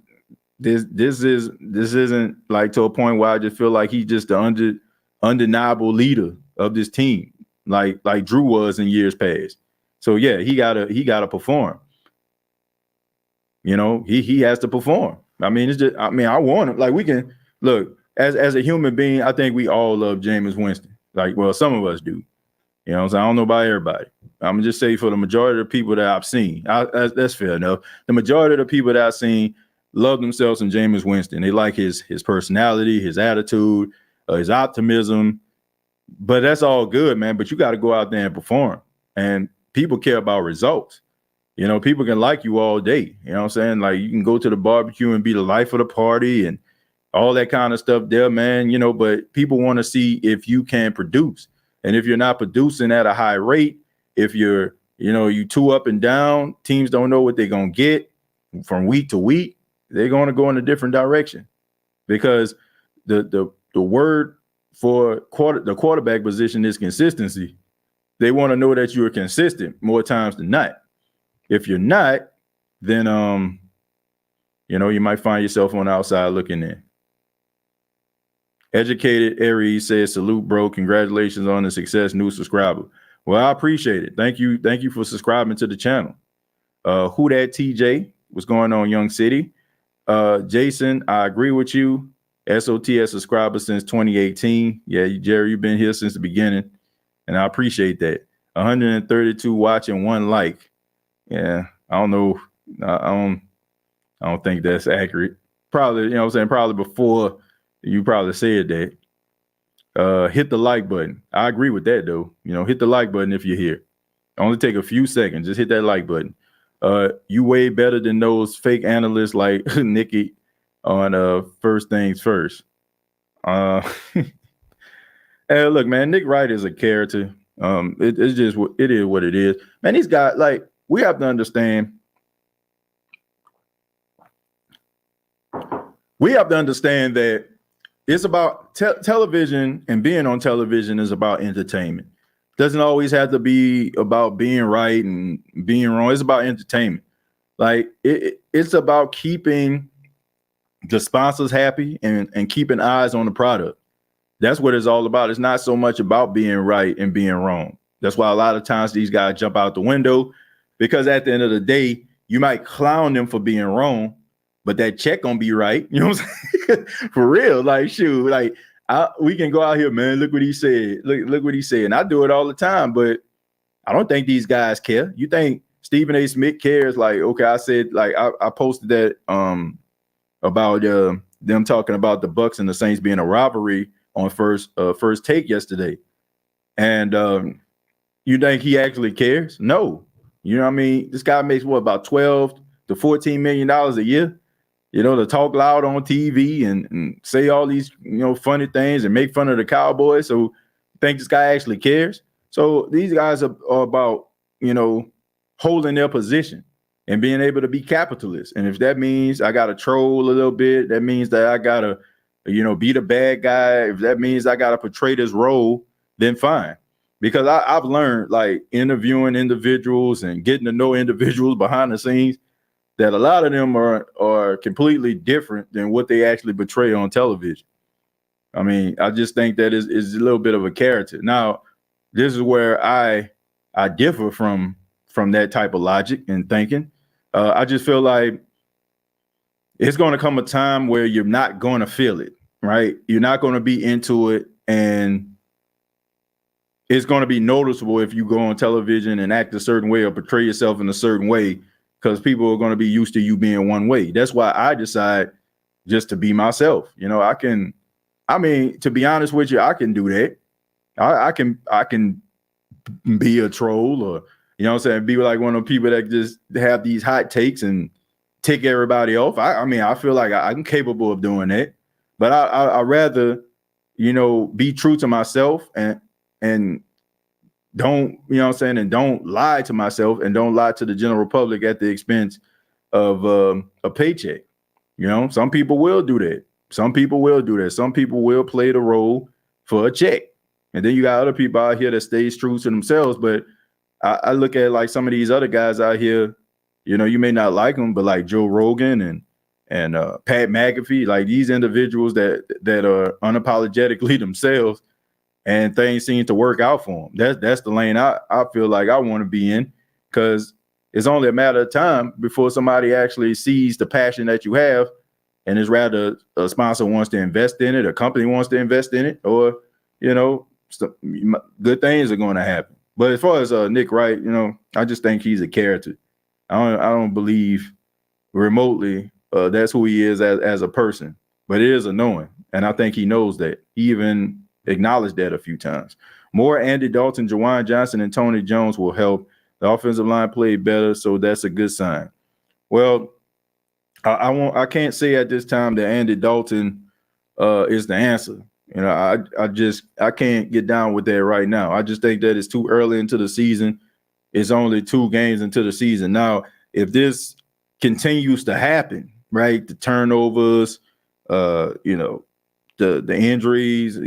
this isn't like to a point where I just feel like he's just the undeniable leader of this team, like Drew was in years past. So yeah, he gotta perform. You know, he has to perform. I mean, I want him. Like, we can look as a human being. I think we all love Jameis Winston. Like, well, some of us do. You know what I'm saying? I don't know about everybody. I'm gonna just say for the majority of the people that I've seen, that's fair enough. The majority of the people that I've seen love themselves in Jameis Winston. They like his personality, his attitude, his optimism. But that's all good, man. But you got to go out there and perform. And people care about results. You know, people can like you all day. You know what I'm saying? Like, you can go to the barbecue and be the life of the party and all that kind of stuff there, man. You know, but people want to see if you can produce. And if you're not producing at a high rate, if you're, you know, you too up and down, teams don't know what they're going to get from week to week, they're going to go in a different direction. Because the word for the quarterback position is consistency. They want to know that you are consistent more times than not. If you're not, then you know, you might find yourself on the outside looking in. Educated Aries says, salute, bro. Congratulations on the success, new subscriber. Well, I appreciate it. Thank you for subscribing to the channel. Who that TJ? What's going on, Young City? Jason, I agree with you. SOTS subscriber since 2018. Yeah, Jerry, you've been here since the beginning, and I appreciate that. 132 watching, 1 like. Yeah, I don't know. I don't think that's accurate. Probably, you know what I'm saying? Probably before you probably said that. Hit the like button. I agree with that, though. You know, hit the like button if you're here. Only take a few seconds. Just hit that like button. You way better than those fake analysts like Nikki on First Things First. Hey, look, man, Nick Wright is a character. It's just it is what it is. Man, these guys, like, we have to understand. We have to understand that it's about television, and being on television is about entertainment. Doesn't always have to be about being right and being wrong. It's about entertainment. Like, it's about keeping the sponsors happy and keeping eyes on the product. That's what it's all about. It's not so much about being right and being wrong. That's why a lot of times these guys jump out the window, because at the end of the day, you might clown them for being wrong, but that check gonna be right. You know what I'm saying? For real. Like, shoot, like, we can go out here, man. Look what he said. Look what he said. And I do it all the time, but I don't think these guys care. You think Stephen A. Smith cares? Like, okay, I said, like, I posted that about them talking about the Bucks and the Saints being a rivalry on first take yesterday. And you think he actually cares? No. You know what I mean? This guy makes what, about $12 to $14 million a year, you know, to talk loud on TV and say all these, you know, funny things and make fun of the Cowboys. So you think this guy actually cares? So these guys are about, you know, holding their position and being able to be capitalists. And if that means I got to troll a little bit, that means that I got to, you know, be the bad guy. If that means I got to portray this role, then fine. Because I've learned, like, interviewing individuals and getting to know individuals behind the scenes, that a lot of them are completely different than what they actually portray on television. I mean, I just think that is a little bit of a character. Now, this is where I differ from that type of logic and thinking. I just feel like it's going to come a time where you're not going to feel it, right? You're not going to be into it, and it's going to be noticeable if you go on television and act a certain way or portray yourself in a certain way, because people are going to be used to you being one way. That's why I decide just to be myself. You know, to be honest with you, I can do that. I can be a troll, or, you know what I'm saying, be like one of the people that just have these hot takes and tick everybody off. I mean, I feel like I'm capable of doing that, but I rather, you know, be true to myself and don't, you know what I'm saying, and don't lie to myself and don't lie to the general public at the expense of a paycheck. You know, some people will do that. Some people will play the role for a check. And then you got other people out here that stays true to themselves. But I look at like some of these other guys out here, you may not like them, but like Joe Rogan and Pat McAfee, like these individuals that are unapologetically themselves, and things seem to work out for them. That's the lane I feel like I want to be in, because it's only a matter of time before somebody actually sees the passion that you have, and is rather a sponsor wants to invest in it, a company wants to invest in it, or good things are going to happen. But as far as Nick Wright, I just think he's a character. I don't believe remotely that's who he is as a person, but it is annoying, and I think he knows that. He even acknowledged that a few times. More Andy Dalton, Juwan Johnson, and Tony Jones will help. The offensive line played better, so that's a good sign. Well, I can't say at this time that Andy Dalton is the answer. I can't get down with that right now. I just think that it's too early into the season. It's only 2 games into the season. Now, if this continues to happen, right, the turnovers, the injuries,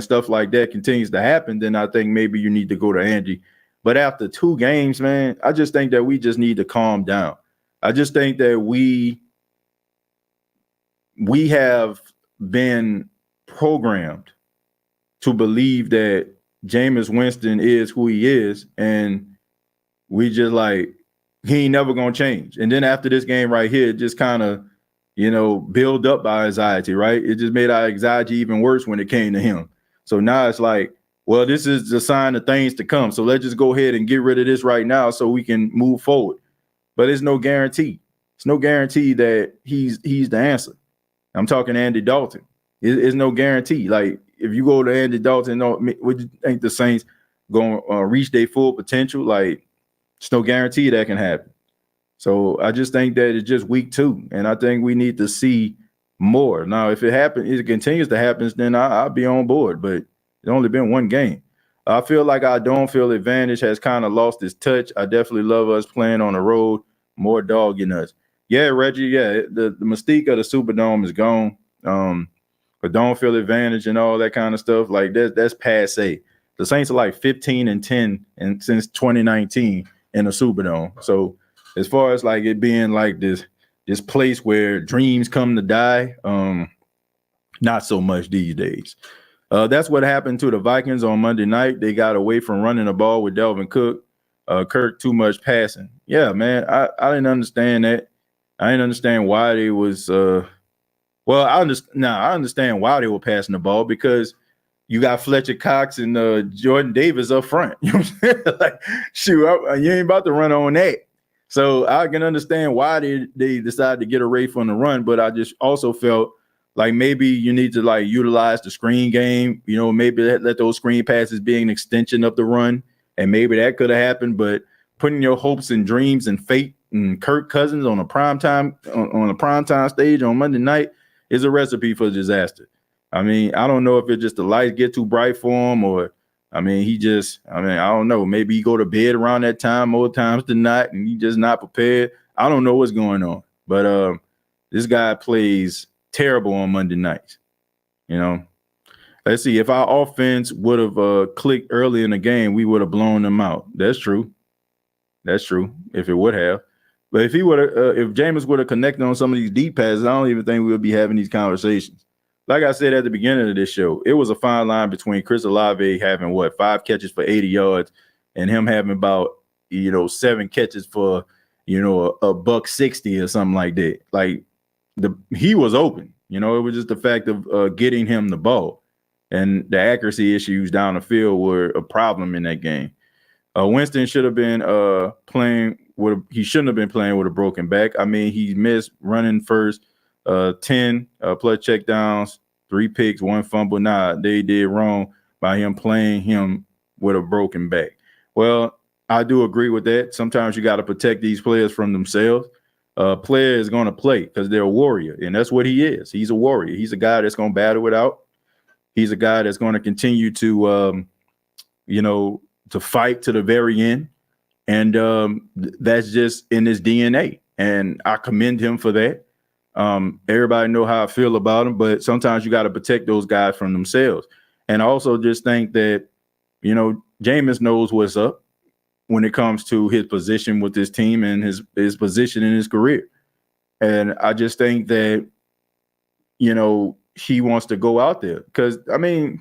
stuff like that continues to happen, then I think maybe you need to go to Andy. But after 2 games, man, I just think that we just need to calm down. I just think that we have been programmed to believe that Jameis Winston is who he is, and we just like, he ain't never gonna change. And then after this game right here, it just kind of, build up our anxiety, right? It just made our anxiety even worse when it came to him. So now it's like, well, this is the sign of things to come. So let's just go ahead and get rid of this right now so we can move forward. But it's no guarantee. It's no guarantee that he's the answer. I'm talking Andy Dalton. It's no guarantee. Like, if you go to Andy Dalton, would you think the Saints going to reach their full potential? Like, it's no guarantee that can happen. So I just think that it's just week 2, and I think we need to see more. Now, if it continues to happen, then I'll be on board. But it's only been 1 game. I feel like our dome field advantage has kind of lost its touch. I definitely love us playing on the road, more dog in us. Yeah, Reggie, yeah, the mystique of the Superdome is gone. The dome field advantage and all that kind of stuff, like that's passe. The Saints are like 15-10 and since 2019 in the Superdome. So as far as like it being like this place where dreams come to die, not so much these days. That's what happened to the Vikings on Monday night. They got away from running the ball with Delvin Cook. Kirk too much passing. Yeah, man, I didn't understand that. I didn't understand why they was I understand why they were passing the ball, because you got Fletcher Cox and Jordan Davis up front. You know what I'm saying? Like, shoot, you ain't about to run on that. So I can understand why they decided to get away from the run, but I just also felt like maybe you need to like utilize the screen game, maybe let those screen passes be an extension of the run, and maybe that could have happened. But putting your hopes and dreams and fate and Kirk Cousins on a primetime stage on Monday night is a recipe for disaster. I mean, I don't know if it's just the lights get too bright for him, or I don't know. Maybe he go to bed around that time more times than not, and he just not prepared. I don't know what's going on, but this guy plays terrible on Monday nights. Let's see. If our offense would have clicked early in the game, we would have blown them out. That's true. If it would have, but if Jameis would have connected on some of these deep passes, I don't even think we would be having these conversations. Like I said at the beginning of this show, it was a fine line between Chris Olave having 5 catches for 80 yards and him having about 7 catches for $160 or something like that. Like he was open. It was just the fact of getting him the ball, and the accuracy issues down the field were a problem in that game. Winston should have been he shouldn't have been playing with a broken back. I mean, he missed running first. 10 plus checkdowns, 3 picks, 1 fumble. Nah, they did wrong by him playing him with a broken back. Well, I do agree with that. Sometimes you got to protect these players from themselves. Player is going to play because they're a warrior, and that's what he is. He's a warrior. He's a guy that's going to battle it out. He's a guy that's going to continue to, to fight to the very end. And that's just in his DNA. And I commend him for that. Everybody know how I feel about him, but sometimes you got to protect those guys from themselves. And I also just think that, Jameis knows what's up when it comes to his position with this team and his position in his career. And I just think that, he wants to go out there because, I mean,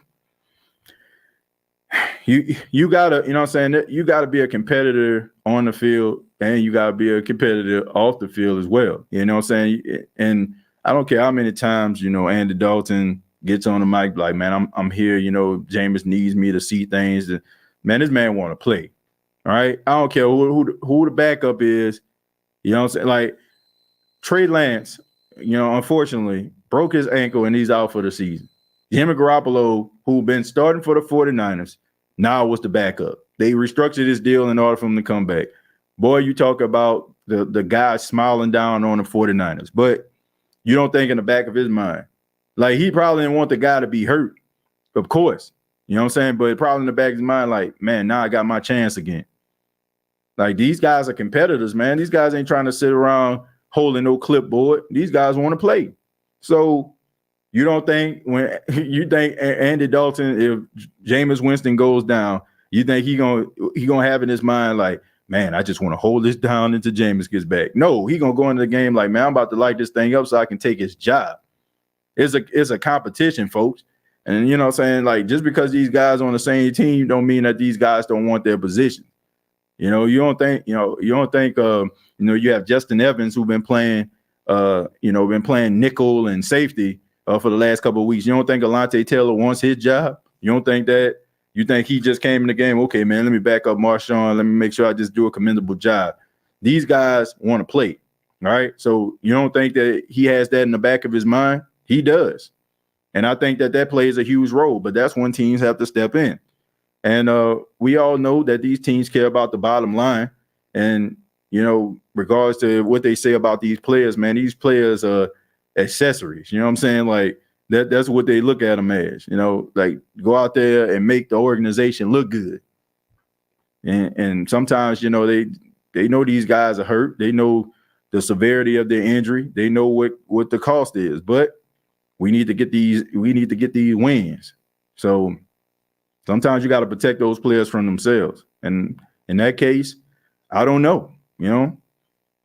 you gotta, you know what I'm saying? You gotta be a competitor on the field and you gotta be a competitor off the field as well. You know what I'm saying? And I don't care how many times, Andy Dalton gets on the mic like, man, I'm here, Jameis needs me to see things. Man, this man want to play. All right. I don't care who the backup is. You know what I'm saying? Like Trey Lance, unfortunately, broke his ankle and he's out for the season. Jimmy Garoppolo, who been starting for the 49ers, now was the backup. They restructured his deal in order for him to come back. Boy, you talk about the guy smiling down on the 49ers, but you don't think in the back of his mind. Like, he probably didn't want the guy to be hurt, of course. You know what I'm saying? But probably in the back of his mind, like, man, now I got my chance again. Like, these guys are competitors, man. These guys ain't trying to sit around holding no clipboard. These guys want to play. So you don't think when you think Andy Dalton, if Jameis Winston goes down, you think he gonna have in his mind like, man, I just want to hold this down until Jameis gets back. No, he gonna go into the game like, man, I'm about to light this thing up so I can take his job. It's a competition, folks. And you know what I'm saying? Like, just because these guys on the same team don't mean that these guys don't want their position. You don't think you have Justin Evans who's been playing nickel and safety for the last couple of weeks. You don't think Alontae Taylor wants his job? You don't think that? You think he just came in the game, okay, man, let me back up Marshawn. Let me make sure I just do a commendable job. These guys want to play, all right? So you don't think that he has that in the back of his mind? He does. And I think that plays a huge role, but that's when teams have to step in. And we all know that these teams care about the bottom line. And, regardless to what they say about these players, man, these players are accessories. You know what I'm saying? Like, that's what they look at them as, like, go out there and make the organization look good. And sometimes, they know these guys are hurt. They know the severity of their injury. They know what the cost is. But we need to get these wins. So sometimes you got to protect those players from themselves. And in that case, I don't know.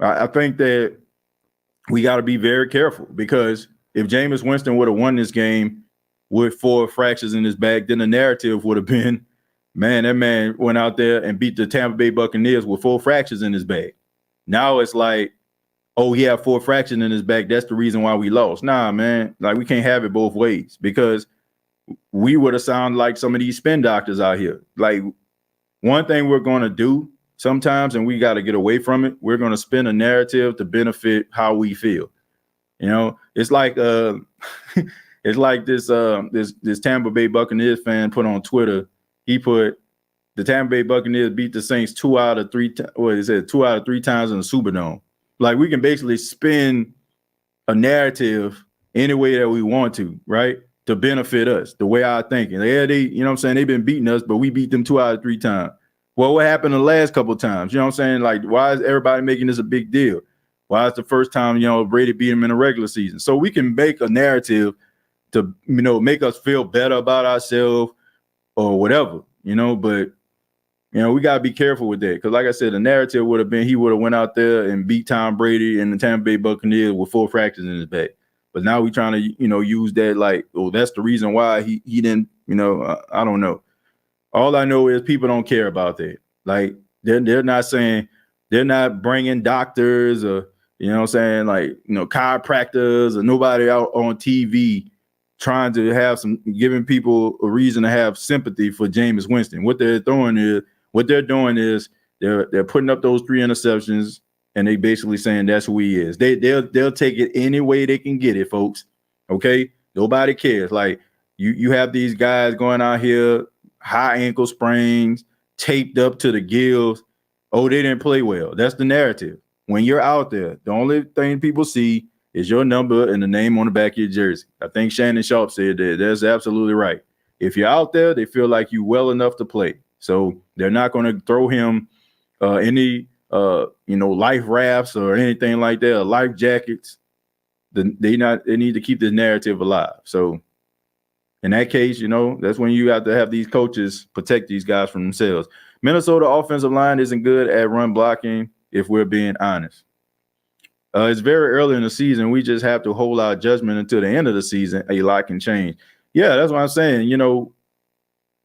I think that we got to be very careful because if Jameis Winston would have won this game with 4 fractures in his back, then the narrative would have been, man, that man went out there and beat the Tampa Bay Buccaneers with 4 fractures in his back. Now it's like, oh, he had 4 fractures in his back. That's the reason why we lost. Nah, man, like, we can't have it both ways because we would have sounded like some of these spin doctors out here. Like, one thing we're going to do sometimes, and we got to get away from it, we're going to spin a narrative to benefit how we feel. It's like it's like this Tampa Bay Buccaneers fan put on Twitter. He put the Tampa Bay Buccaneers beat the Saints 2 out of 3 times in the Superdome. Like, we can basically spin a narrative any way that we want to, right? To benefit us, the way I think. And they've been beating us, but we beat them 2 out of 3 times. Well, what happened the last couple of times? You know what I'm saying? Like, why is everybody making this a big deal? Why is the first time, Brady beat him in the regular season? So we can make a narrative to, make us feel better about ourselves or whatever, but, we got to be careful with that. Because like I said, the narrative would have been he would have went out there and beat Tom Brady and the Tampa Bay Buccaneers with 4 fractures in his back. But now we're trying to, use that like, oh, that's the reason why he didn't, I don't know. All I know is people don't care about that. Like, they're not saying, they're not bringing doctors or, chiropractors or nobody out on TV trying to have giving people a reason to have sympathy for Jameis Winston. What they're doing is they're putting up those 3 interceptions and they basically saying that's who he is. They'll take it any way they can get it, folks. Okay? Nobody cares. Like, you have these guys going out here, high ankle sprains, taped up to the gills. Oh, they didn't play well. That's the narrative. When you're out there, the only thing people see is your number and the name on the back of your jersey. I think Shannon Sharp said that. That's absolutely right. If you're out there, they feel like you well enough to play. So they're not going to throw him any life rafts or anything like that, or life jackets. They need to keep the narrative alive. So In that case, that's when you have to have these coaches protect these guys from themselves. Minnesota offensive line isn't good at run blocking, if we're being honest. It's very early in the season. We just have to hold our judgment until the end of the season. A lot can change. Yeah, that's what I'm saying.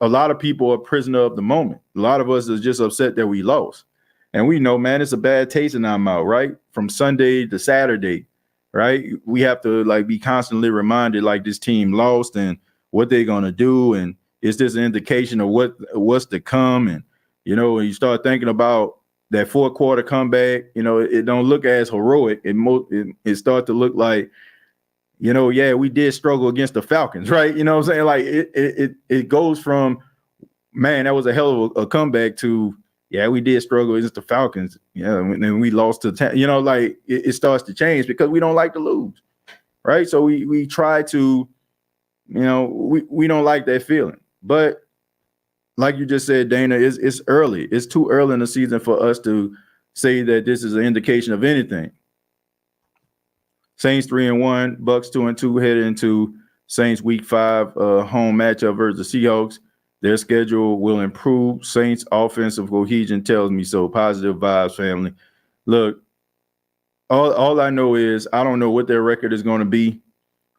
A lot of people are prisoner of the moment. A lot of us is just upset that we lost. And we know, man, it's a bad taste in our mouth, right? From Sunday to Saturday, right? We have to be constantly reminded this team lost and what they're going to do. And is this an indication of what's to come? And, when you start thinking about that fourth quarter comeback, it don't look as heroic. It starts to look like, we did struggle against the Falcons, right? You know what I'm saying? It goes from, man, that was a hell of a comeback to, yeah, we did struggle against the Falcons. Yeah, and then we lost to 10. It starts to change because we don't like to lose, right? So we try to, we don't like that feeling. But like you just said, Dana, it's early. It's too early in the season for us to say that this is an indication of anything. Saints 3-1, Bucks 2-2 headed into Saints Week 5 home matchup versus the Seahawks. Their schedule will improve. Saints offensive cohesion tells me so. Positive vibes, family. Look, all I know is I don't know what their record is going to be.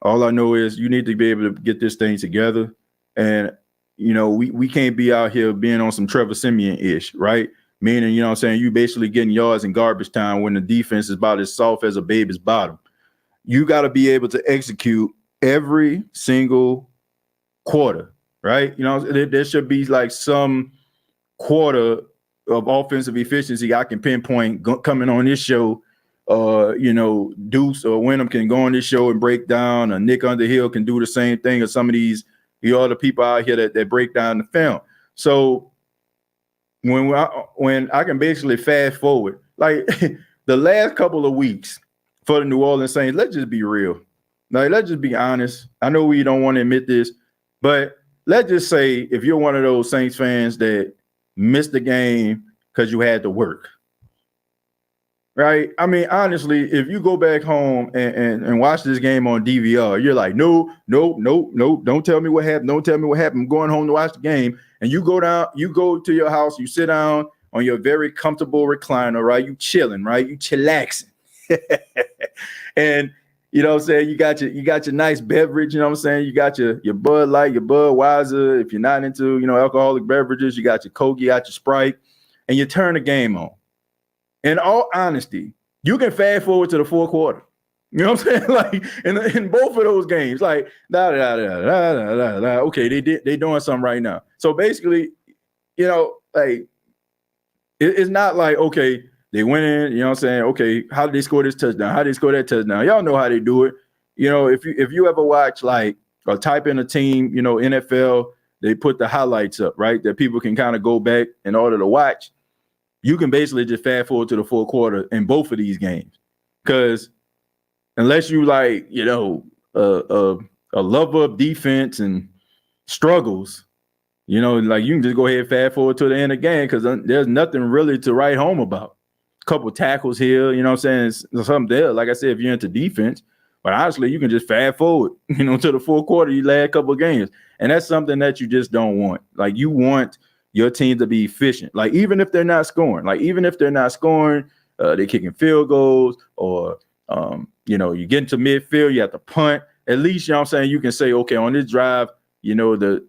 All I know is you need to be able to get this thing together. And, we can't be out here being on some Trevor Siemian-ish, right? Meaning, you basically getting yards in garbage time when the defense is about as soft as a baby's bottom. You got to be able to execute every single quarter, right? There should be some quarter of offensive efficiency I can pinpoint coming on this show. Deuce or Wyndham can go on this show and break down, or Nick Underhill can do the same thing, or some of these other people out here that break down the film. So when I can basically fast forward, the last couple of weeks for the New Orleans Saints, let's just be real. Let's just be honest. I know we don't want to admit this, but let's just say if you're one of those Saints fans that missed the game because you had to work, right? I mean, honestly, if you go back home and watch this game on DVR, you're like, no, don't tell me what happened. Don't tell me what happened. I'm going home to watch the game. And you go to your house, you sit down on your very comfortable recliner, right? You chilling, right? You chillaxing. And you know what I'm saying, you got your nice beverage, you know what I'm saying? You got your Bud Light, your Budweiser. If you're not into, alcoholic beverages, you got your Coke, you got your Sprite, and you turn the game on. In all honesty, you can fast forward to the fourth quarter. You know what I'm saying? In both of those games, okay, they doing something right now. So basically, it's not like, okay, they went in, you know what I'm saying? Okay, how did they score this touchdown? How did they score that touchdown? Y'all know how they do it. If you ever watch or type in a team, NFL, they put the highlights up, right? That people can kind of go back in order to watch. You can basically just fast forward to the fourth quarter in both of these games. Because unless you a lover of defense and struggles, you can just go ahead and fast forward to the end of the game because there's nothing really to write home about. Couple tackles here, you know what I'm saying? Something there. Like I said, if you're into defense, but honestly, you can just fast forward, to the fourth quarter, you last couple of games. And that's something that you just don't want. You want your team to be efficient. Even if they're not scoring, they're kicking field goals or, you get into midfield, you have to punt. At least, you know what I'm saying, you can say, okay, on this drive, the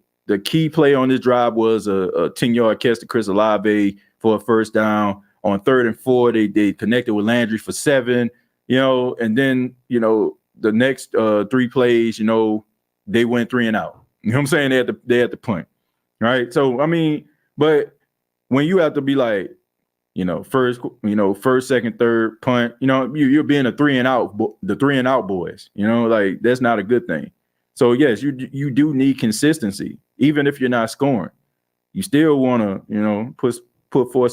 key play on this drive was a 10-yard catch to Chris Olave for a first down. On 3rd and 4, they connected with Landry for 7, and then, the next 3 plays, they went 3 and out. You know what I'm saying? They had to punt, right? So, I mean, but when you have to be first, second, third punt, you're being the 3 and out boys, that's not a good thing. So, yes, you do need consistency, even if you're not scoring. You still want to, put forth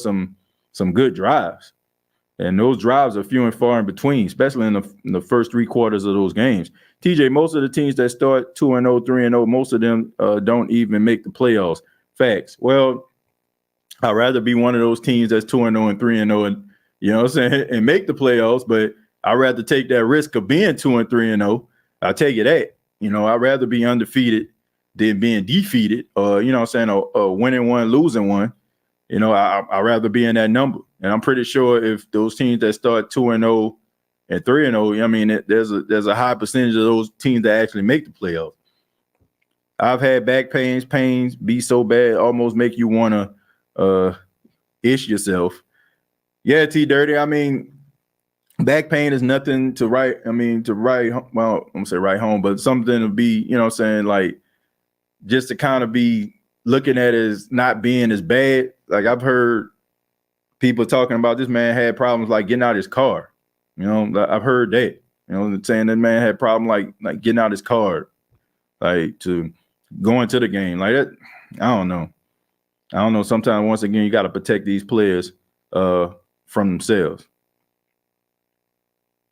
some good drives. And those drives are few and far in between, especially in the first 3 quarters of those games. TJ, most of the teams that start 2-0, 3-0, most of them don't even make the playoffs. Facts. Well, I'd rather be one of those teams that's 2-0 and 3-0 and, you know what I'm saying, and make the playoffs, but I'd rather take that risk of being 2-3-0. I'll tell you that. I'd rather be undefeated than being defeated, or you know what I'm saying, or winning one, losing one. You know, I'd rather be in that number. And I'm pretty sure if those teams that start 2-0 and 3-0, I mean, there's a high percentage of those teams that actually make the playoffs. I've had back pains be so bad, almost make you want to ish yourself. Yeah, T Dirty. I mean, back pain is nothing to write. I mean, to write. Well, I'm gonna say write home, but something to be, you know, what I'm saying, like, just to kind of be looking at it as not being as bad. Like, I've heard people talking about this man had problems like getting out his car. You know, I've heard that. You know, saying that man had problem like getting out his car, like to going to the game. Like that, I don't know. Sometimes, once again, you got to protect these players from themselves.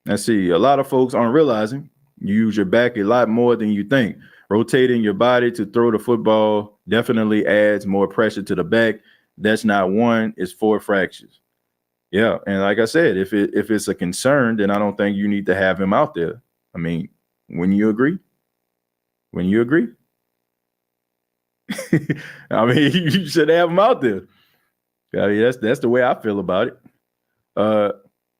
Let's see. A lot of folks aren't realizing you use your back a lot more than you think. Rotating your body to throw the football definitely adds more pressure to the back. That's not one, it's 4 fractures. Yeah, and like I said, if it's a concern, then I don't think you need to have him out there. I mean, when you agree? I mean, you should have him out there. I mean, that's the way I feel about it.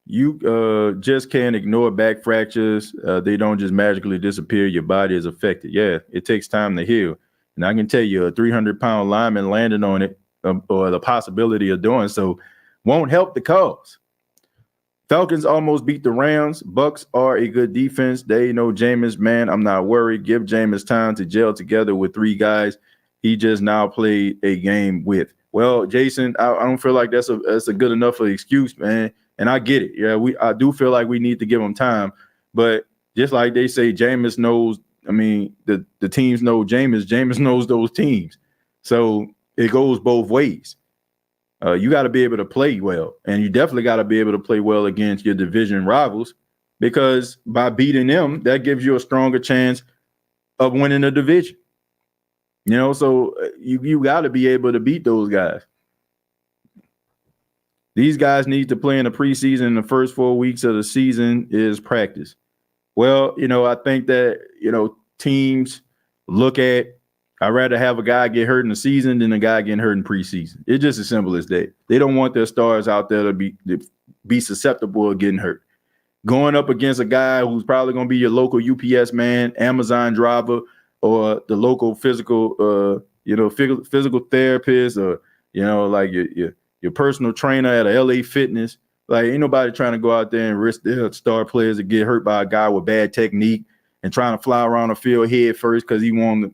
You just can't ignore back fractures. They don't just magically disappear. Your body is affected. Yeah, it takes time to heal. And I can tell you, a 300-pound lineman landing on it, or the possibility of doing so, won't help the cause. Falcons almost beat the Rams. Bucks are a good defense. They know Jameis, man. I'm not worried. Give Jameis time to gel together with 3 guys he just now played a game with. Well, Jason, I don't feel like that's a good enough of an excuse, man. And I get it. Yeah, I do feel like we need to give him time. But just like they say, Jameis knows. I mean, the teams know Jameis. Jameis knows those teams. So it goes both ways. You got to be able to play well, and you definitely got to be able to play well against your division rivals, because by beating them, that gives you a stronger chance of winning the division. You know, so you got to be able to beat those guys. These guys need to play in the preseason. In the first 4 weeks of the season is practice. Well, you know, I think that, you know, teams look at, I'd rather have a guy get hurt in the season than a guy getting hurt in preseason. It's just as simple as that. They don't want their stars out there to be susceptible of getting hurt. Going up against a guy who's probably going to be your local UPS man, Amazon driver, or the local physical therapist, or, you know, like your personal trainer at a LA Fitness. Like, ain't nobody trying to go out there and risk their star players to get hurt by a guy with bad technique and trying to fly around the field head first because he wanted to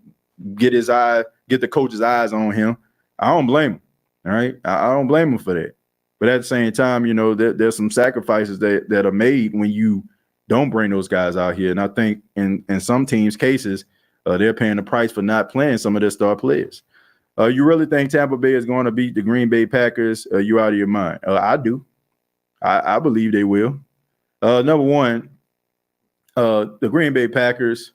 get the coach's eyes on him. I don't blame him. All right. I don't blame him for that. But at the same time, you know, there's some sacrifices that are made when you don't bring those guys out here. And I think in some teams' cases, they're paying the price for not playing some of their star players. You really think Tampa Bay is going to beat the Green Bay Packers? You out of your mind? I do. I believe they will. Number one, the Green Bay Packers,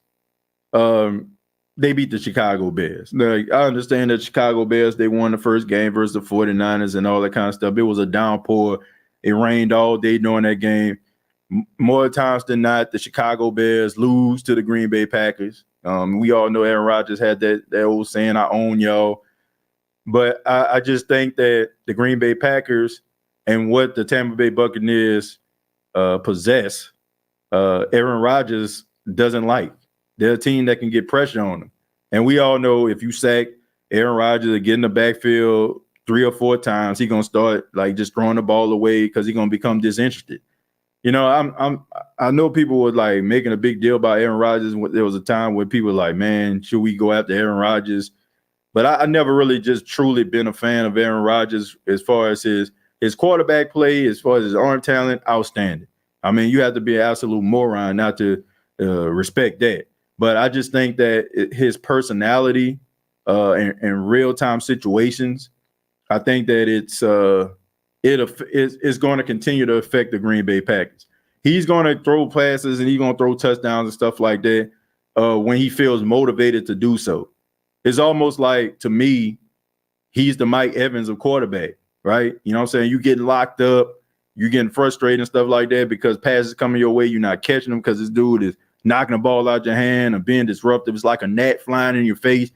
they beat the Chicago Bears. Now, I understand that Chicago Bears, they won the first game versus the 49ers and all that kind of stuff. It was a downpour. It rained all day during that game. More times than not, the Chicago Bears lose to the Green Bay Packers. We all know Aaron Rodgers had that old saying, "I own y'all." But I just think that the Green Bay Packers and what the Tampa Bay Buccaneers possess, Aaron Rodgers doesn't like. They're a team that can get pressure on them. And we all know if you sack Aaron Rodgers or get in the backfield 3 or 4 times, he's going to start like just throwing the ball away because he's going to become disinterested. You know, I know people were like making a big deal about Aaron Rodgers. There was a time when people were like, man, should we go after Aaron Rodgers? But I never really just truly been a fan of Aaron Rodgers as far as his quarterback play, as far as his arm talent, outstanding. I mean, you have to be an absolute moron not to respect that. But I just think that his personality in real-time situations, I think that it's going to continue to affect the Green Bay Packers. He's going to throw passes and he's going to throw touchdowns and stuff like that when he feels motivated to do so. It's almost like, to me, he's the Mike Evans of quarterback, right? You know what I'm saying? You getting locked up, you're getting frustrated and stuff like that because passes coming your way, you're not catching them because this dude is knocking the ball out your hand and being disruptive. It's like a gnat flying in your face.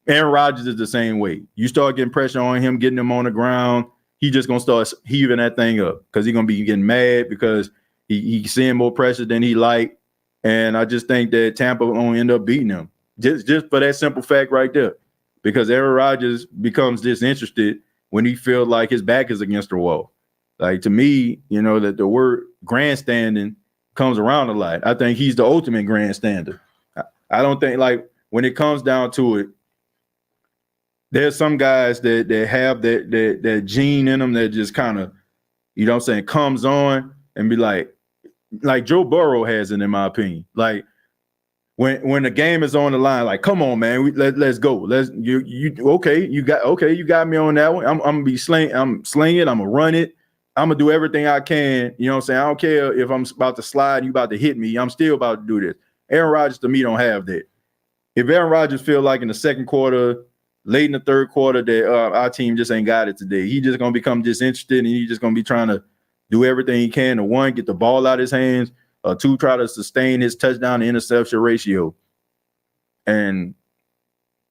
Aaron Rodgers is the same way. You start getting pressure on him, getting him on the ground, he just gonna start heaving that thing up because he's gonna be getting mad because he's seeing more pressure than he like. And I just think that Tampa won't end up beating him just for that simple fact right there, because Aaron Rodgers becomes disinterested when he feels like his back is against the wall. Like, to me, you know, that the word grandstanding comes around a lot. I think he's the ultimate grandstander. I don't think, like, when it comes down to it, there's some guys that have that gene in them that just kind of, you know what I'm saying, comes on and be like Joe Burrow has it, in my opinion. Like, when the game is on the line, like, come on, man, let's go. You got me on that one. I'm gonna be slinging, I'm gonna run it. I'm gonna do everything I can. You know what I'm saying? I don't care if I'm about to slide and you about to hit me. I'm still about to do this. Aaron Rodgers, to me, don't have that. If Aaron Rodgers feel like in the second quarter, late in the third quarter, that our team just ain't got it today, he just gonna become disinterested and he's just gonna be trying to do everything he can to, one, get the ball out of his hands, two, try to sustain his touchdown to interception ratio. And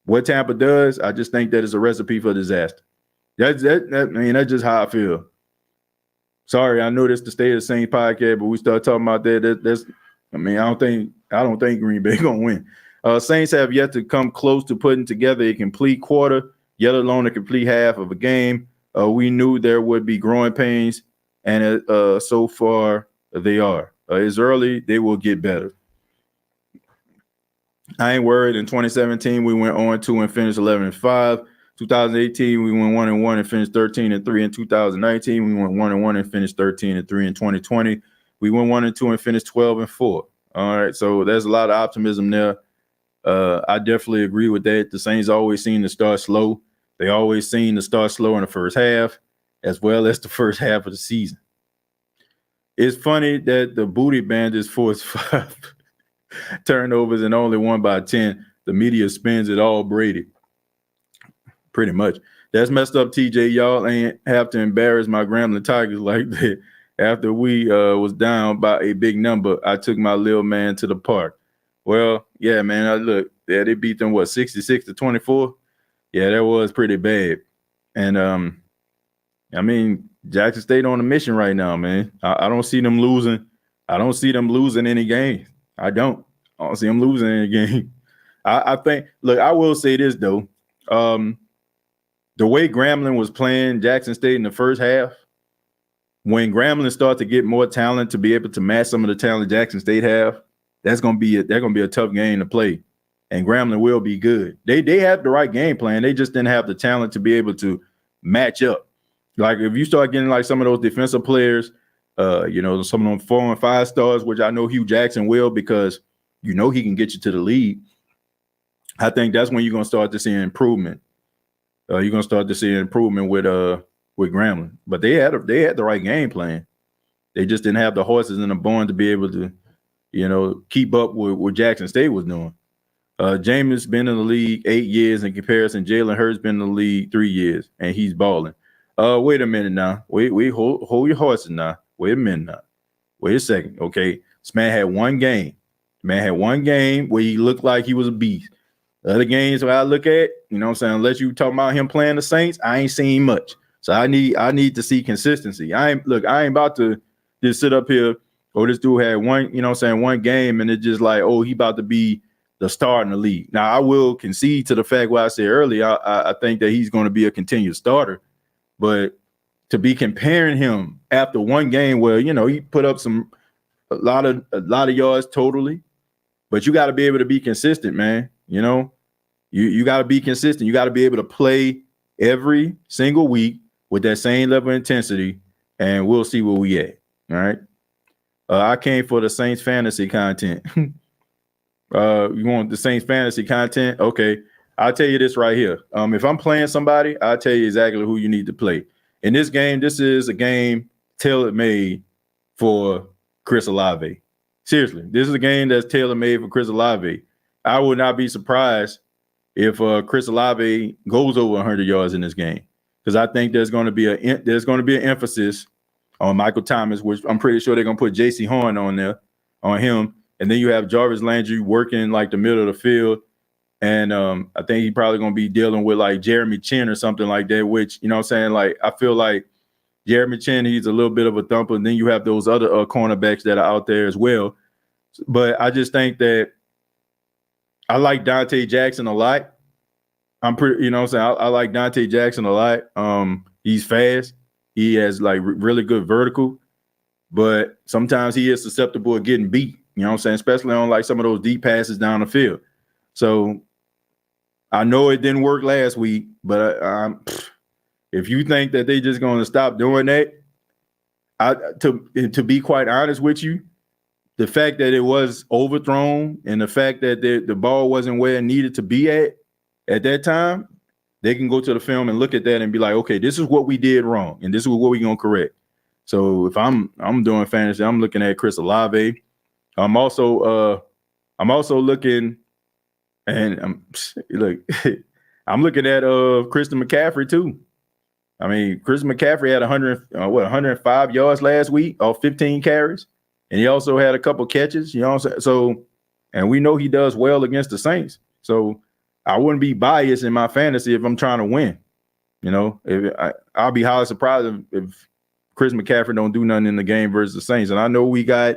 what Tampa does, I just think that is a recipe for disaster. That's just how I feel. Sorry, I know this the State of the Saints podcast, but we start talking about that. I don't think Green Bay gonna win. Saints have yet to come close to putting together a complete quarter, yet alone a complete half of a game. We knew there would be growing pains, and so far they are. It's early. They will get better. I ain't worried. In 2017, we went 0-2 and finished 11-5. 2018, we went 1-1 and finished 13-3. In 2019, we went 1-1 and finished 13-3. In 2020, we went 1-2 and finished 12-4. All right, so there's a lot of optimism there. I definitely agree with that. The Saints always seem to start slow. They always seem to start slow in the first half, as well as the first half of the season. It's funny that the Booty Bandits forced 5 turnovers and only won by 10. The media spins it all Brady. Pretty much. That's messed up, TJ. Y'all ain't have to embarrass my Grambling Tigers like that. After we was down by a big number, I took my little man to the park. Well, yeah, man, they beat them, 66-24? Yeah, that was pretty bad. And, Jackson State on a mission right now, man. I don't see them losing. I don't see them losing any game. I don't see them losing any game. I think, look, I will say this, though. The way Grambling was playing Jackson State in the first half, when Grambling start to get more talent to be able to match some of the talent Jackson State have, that's gonna be a tough game to play, and Grambling will be good. They have the right game plan. They just didn't have the talent to be able to match up. Like, if you start getting like some of those defensive players, some of them 4 and 5 stars, which I know Hugh Jackson will, because he can get you to the lead. I think that's when you're gonna start to see an improvement. You're gonna start to see an improvement with Grambling. But they had the right game plan. They just didn't have the horses in the barn to be able to, keep up with what Jackson State was doing. Jameis been in the league 8 years in comparison. Jalen Hurts been in the league 3 years, and he's balling. Wait a minute now. Wait, hold your horses now. Wait a minute now. Wait a second. Okay, this man had one game. Where he looked like he was a beast. The other games where I look at, unless you talking about him playing the Saints, I ain't seen much. So I need to see consistency. I ain't about to just sit up here, this dude had one game and it's just like, he about to be the star in the league. Now, I will concede to the fact what I said earlier. I think that he's going to be a continued starter. But to be comparing him after one game where, he put up a lot of yards totally, but you got to be able to be consistent, man. You got to be consistent. You got to be able to play every single week with that same level of intensity, and we'll see where we at. All right. I came for the Saints fantasy content. You want the Saints fantasy content? Okay. I'll tell you this right here. If I'm playing somebody, I'll tell you exactly who you need to play. In this game, this is a game tailor-made for Chris Olave. Seriously, this is a game that's tailor-made for Chris Olave. I would not be surprised if Chris Olave goes over 100 yards in this game, because I think there's going to be an emphasis on Michael Thomas, which I'm pretty sure they're going to put J.C. Horn on him, and then you have Jarvis Landry working like the middle of the field. And I think he probably going to be dealing with like Jeremy Chin or something like that, which, you know what I'm saying? Like, I feel like Jeremy Chin, he's a little bit of a thumper. And then you have those other cornerbacks that are out there as well. But I just think that I like Dante Jackson a lot. I'm pretty, you know what I'm saying? I like Dante Jackson a lot. He's fast. He has like really good vertical, but sometimes he is susceptible to getting beat. You know what I'm saying? Especially on like some of those deep passes down the field. So I know it didn't work last week, but if you think that they just going to stop doing that, to be quite honest with you, the fact that it was overthrown and the fact that the ball wasn't where it needed to be at that time, they can go to the film and look at that and be like, okay, this is what we did wrong, and this is what we're gonna correct. So if I'm doing fantasy, I'm looking at Chris Olave. I'm also looking, and look, I'm looking at Christian McCaffrey too. I mean, Christian McCaffrey had 105 yards last week off 15 carries, and he also had a couple catches. You know what I'm saying? So, and we know he does well against the Saints. So I wouldn't be biased in my fantasy if I'm trying to win. You know, I'll be highly surprised if Chris McCaffrey don't do nothing in the game versus the Saints. And I know we got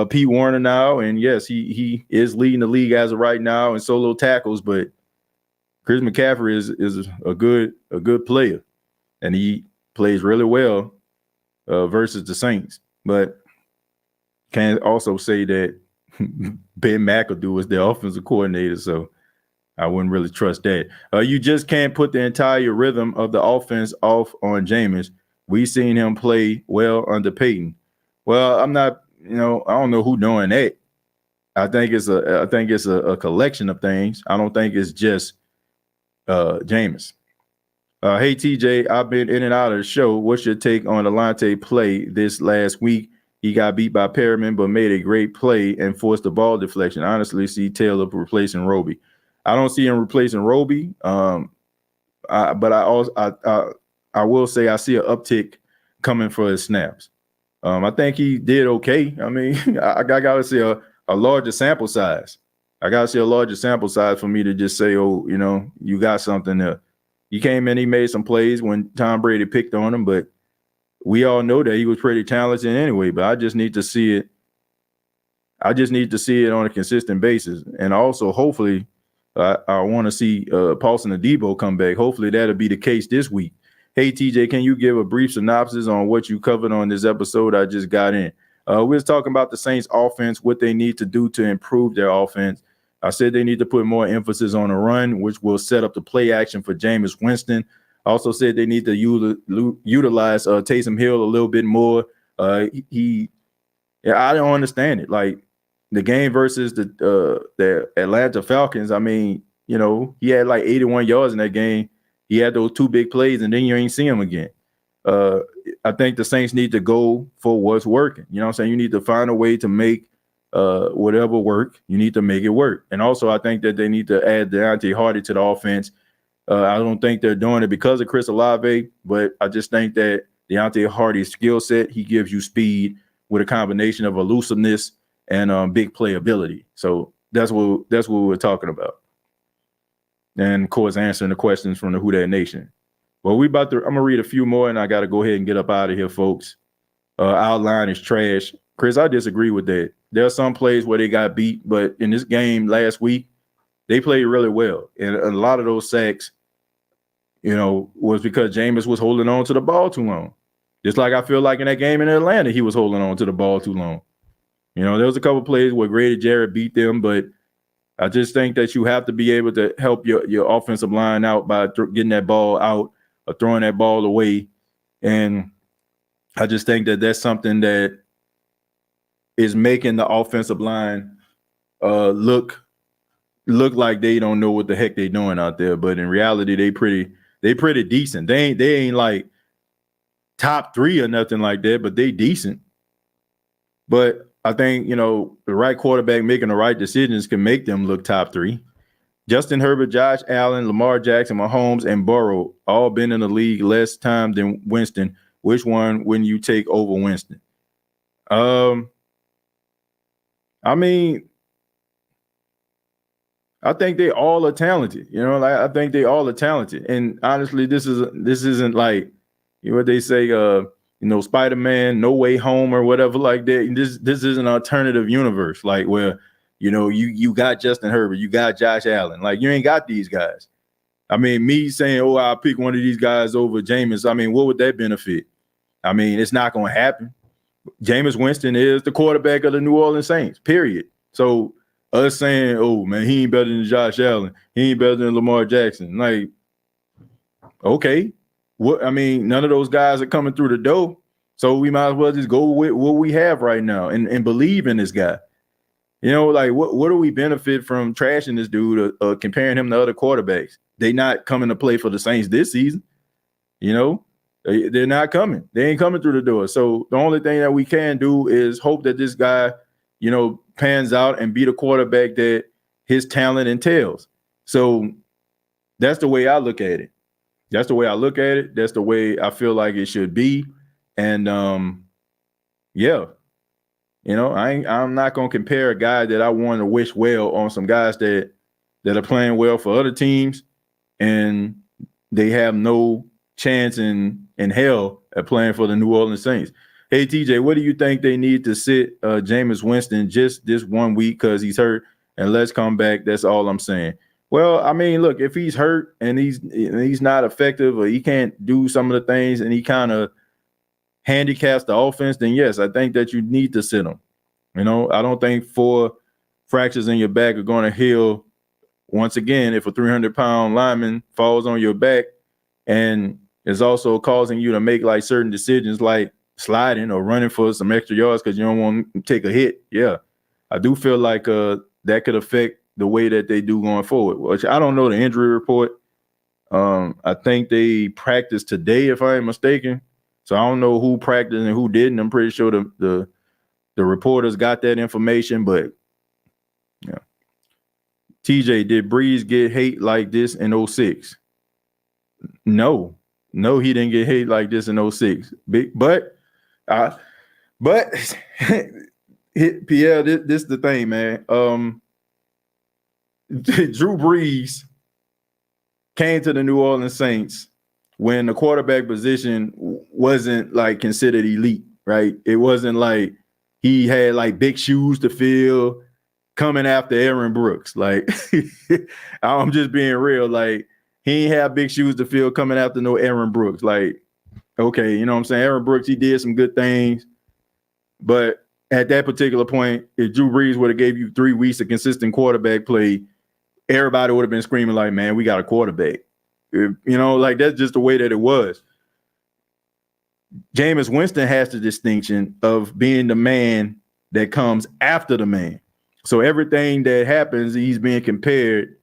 Pete Warner now, and yes, he is leading the league as of right now in solo tackles. But Chris McCaffrey is a good player, and he plays really well versus the Saints. But can also say that Ben McAdoo is the offensive coordinator, so I wouldn't really trust that. You just can't put the entire rhythm of the offense off on Jameis. We seen him play well under Peyton. Well, I'm not, I don't know who doing that. I think it's a collection of things. I don't think it's just Jameis. Hey TJ, I've been in and out of the show. What's your take on Alontae play this last week? He got beat by Perriman, but made a great play and forced the ball deflection. Honestly, see Taylor replacing Roby. I don't see him replacing Roby, but I will say I see an uptick coming for his snaps. I think he did okay. I mean, I got to see a larger sample size. I got to see a larger sample size for me to just say, oh, you got something there. He came in, he made some plays when Tom Brady picked on him, but we all know that he was pretty talented anyway. But I just need to see it. I just need to see it on a consistent basis. And also, hopefully, I want to see Paulson Adebo come back. Hopefully, that'll be the case this week. Hey, TJ, can you give a brief synopsis on what you covered on this episode I just got in? We was talking about the Saints offense, what they need to do to improve their offense. I said they need to put more emphasis on the run, which will set up the play action for Jameis Winston. I also said they need to utilize Taysom Hill a little bit more. I don't understand it. Like the game versus the Atlanta Falcons, I mean, he had like 81 yards in that game. He had those two big plays, and then you ain't see him again. I think the Saints need to go for what's working. You know what I'm saying? You need to find a way to make whatever work. You need to make it work. And also, I think that they need to add Deontay Hardy to the offense. I don't think they're doing it because of Chris Olave, but I just think that Deontay Hardy's skill set, he gives you speed with a combination of elusiveness and big playability. So that's what we're talking about. And of course, answering the questions from the Who Dat Nation. Well, I'm gonna read a few more, and I got to go ahead and get up out of here, folks. Our line is trash. Chris, I disagree with that. There are some plays where they got beat, but in this game last week, they played really well, and a lot of those sacks, was because Jameis was holding on to the ball too long. Just like I feel like in that game in Atlanta, he was holding on to the ball too long. There was a couple plays where Grady Jarrett beat them, but I just think that you have to be able to help your offensive line out by getting that ball out or throwing that ball away. And I just think that that's something that is making the offensive line look like they don't know what the heck they're doing out there. But in reality, they pretty decent. They ain't like top 3 or nothing like that, but they decent. But I think, the right quarterback making the right decisions can make them look top 3. Justin Herbert, Josh Allen, Lamar Jackson, Mahomes, and Burrow all been in the league less time than Winston. Which one wouldn't you take over Winston? I mean, I think they all are talented. You know, like I think they all are talented. And honestly, this isn't like what they say. Spider-Man, No Way Home, or whatever like that. This is an alternative universe, like where you got Justin Herbert, you got Josh Allen. Like you ain't got these guys. I mean, me saying, "Oh, I'll pick one of these guys over Jameis." I mean, what would that benefit? I mean, it's not going to happen. Jameis Winston is the quarterback of the New Orleans Saints, period. So us saying, oh, man, he ain't better than Josh Allen. He ain't better than Lamar Jackson. Like, okay. What? I mean, none of those guys are coming through the door. So we might as well just go with what we have right now and believe in this guy. You know, like what do we benefit from trashing this dude, comparing him to other quarterbacks? They not coming to play for the Saints this season. You know, they're not coming. They ain't coming through the door. So the only thing that we can do is hope that this guy, pans out and be the quarterback that his talent entails. So that's the way I look at it. That's the way I look at it. That's the way I feel like it should be. And yeah, I'm not gonna compare a guy that I want to wish well on some guys that are playing well for other teams, and they have no chance in hell at playing for the New Orleans Saints. Hey, TJ, what do you think they need to sit Jameis Winston just this 1 week because he's hurt, and let's come back? That's all I'm saying. Well, I mean, look, if he's hurt and he's not effective or he can't do some of the things and he kind of handicaps the offense, then yes, I think that you need to sit him. I don't think 4 fractures in your back are going to heal once again if a 300-pound lineman falls on your back and is also causing you to make like certain decisions like sliding or running for some extra yards because you don't want to take a hit. Yeah, I do feel like that could affect the way that they do going forward. Which I don't know the injury report. I think they practiced today, if I ain't mistaken. So I don't know who practiced and who didn't. I'm pretty sure the reporters got that information, but yeah. TJ, did Breeze get hate like this in 06? No, he didn't get hate like this in 06. But Pierre, this is the thing, man. Drew Brees came to the New Orleans Saints when the quarterback position wasn't like considered elite, right? It wasn't like he had like big shoes to fill coming after Aaron Brooks. Like, I'm just being real. Like, he ain't have big shoes to fill coming after no Aaron Brooks. Like, okay, you know what I'm saying? Aaron Brooks, he did some good things. But at that particular point, if Drew Brees would have gave you 3 weeks of consistent quarterback play, everybody would have been screaming like, man, we got a quarterback. Like that's just the way that it was. Jameis Winston has the distinction of being the man that comes after the man. So everything that happens, he's being compared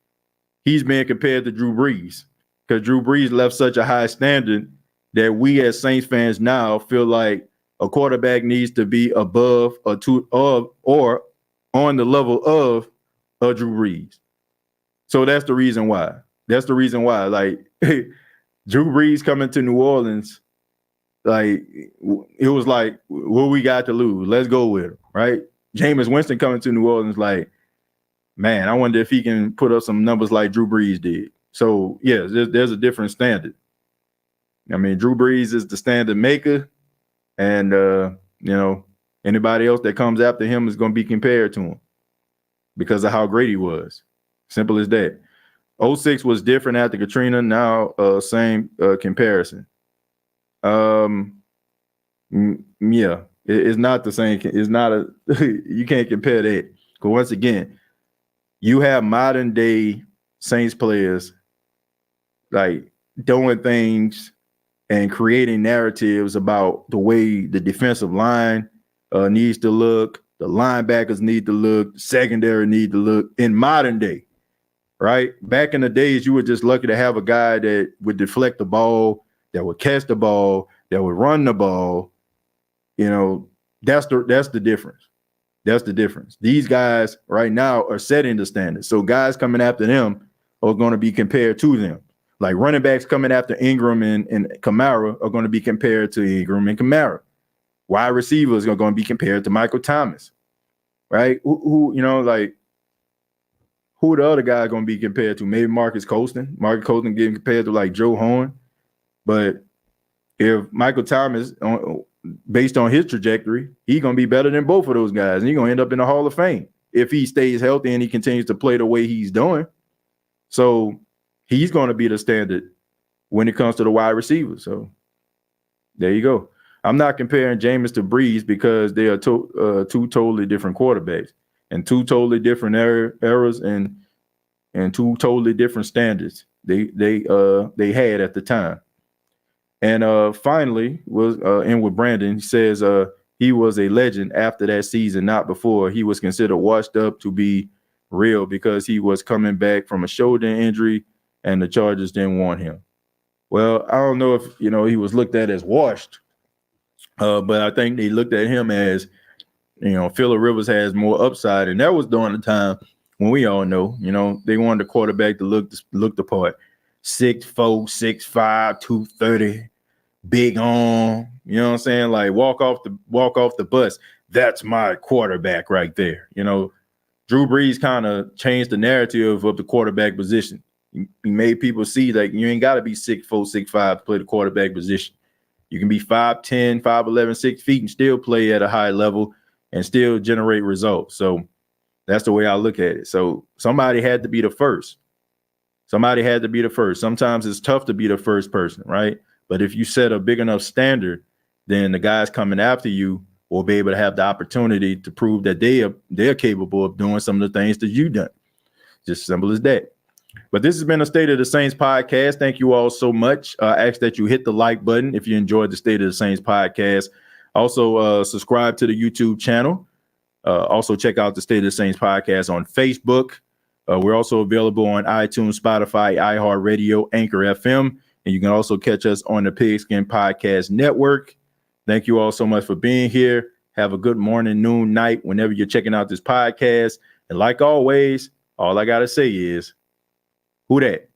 to Drew Brees because Drew Brees left such a high standard that we as Saints fans now feel like a quarterback needs to be above or on the level of Drew Brees. So that's the reason why. Like Drew Brees coming to New Orleans, like it was like, what we got to lose? Let's go with him, right? Jameis Winston coming to New Orleans, like, man, I wonder if he can put up some numbers like Drew Brees did. So, yeah, there's a different standard. I mean, Drew Brees is the standard maker, and, anybody else that comes after him is going to be compared to him because of how great he was. Simple as that. 06 was different after Katrina. Now, same comparison. Yeah. It's not the same. It's not you can't compare that. Because once again, you have modern day Saints players like doing things and creating narratives about the way the defensive line needs to look, the linebackers need to look, secondary need to look in modern day, right? Back in the days, you were just lucky to have a guy that would deflect the ball, that would catch the ball, that would run the ball. That's the difference. That's the difference. These guys right now are setting the standard. So guys coming after them are going to be compared to them. Like running backs coming after Ingram and Kamara are going to be compared to Ingram and Kamara. Wide receivers are going to be compared to Michael Thomas, right? Who who the other guy going to be compared to? Maybe Marcus Colston. Marcus Colston getting compared to like Joe Horn. But if Michael Thomas, based on his trajectory, he's going to be better than both of those guys. And he's going to end up in the Hall of Fame if he stays healthy and he continues to play the way he's doing. So he's going to be the standard when it comes to the wide receivers. So there you go. I'm not comparing Jameis to Breeze because they are two totally different quarterbacks and two totally different eras and two totally different standards they had at the time. And finally was in with Brandon. He says he was a legend after that season, not before. He was considered washed up to be real because he was coming back from a shoulder injury and the Chargers didn't want him. Well, I don't know if, he was looked at as washed, but I think they looked at him as, Phillip Rivers has more upside. And that was during the time when we all know, they wanted the quarterback to look the part. 6'4", 6'5", 230, big arm, you know what I'm saying? Like walk off the bus. That's my quarterback right there. Drew Brees kind of changed the narrative of the quarterback position. He made people see that you ain't got to be 6'4", 6'5" to play the quarterback position. You can be 5'10", 5'11", 6 feet and still play at a high level and still generate results. So that's the way I look at it. So somebody had to be the first. Sometimes it's tough to be the first person, right? But if you set a big enough standard, then the guys coming after you will be able to have the opportunity to prove that they're capable of doing some of the things that you've done. Just simple as that. But this has been a State of the Saints podcast. Thank you all so much. I ask that you hit the like button if you enjoyed the State of the Saints podcast. Also, subscribe to the YouTube channel. Also, check out the State of the Saints podcast on Facebook. We're also available on iTunes, Spotify, iHeartRadio, Anchor FM, and you can also catch us on the Pigskin Podcast Network. Thank you all so much for being here. Have a good morning, noon, night, whenever you're checking out this podcast. And like always, all I got to say is, who dat?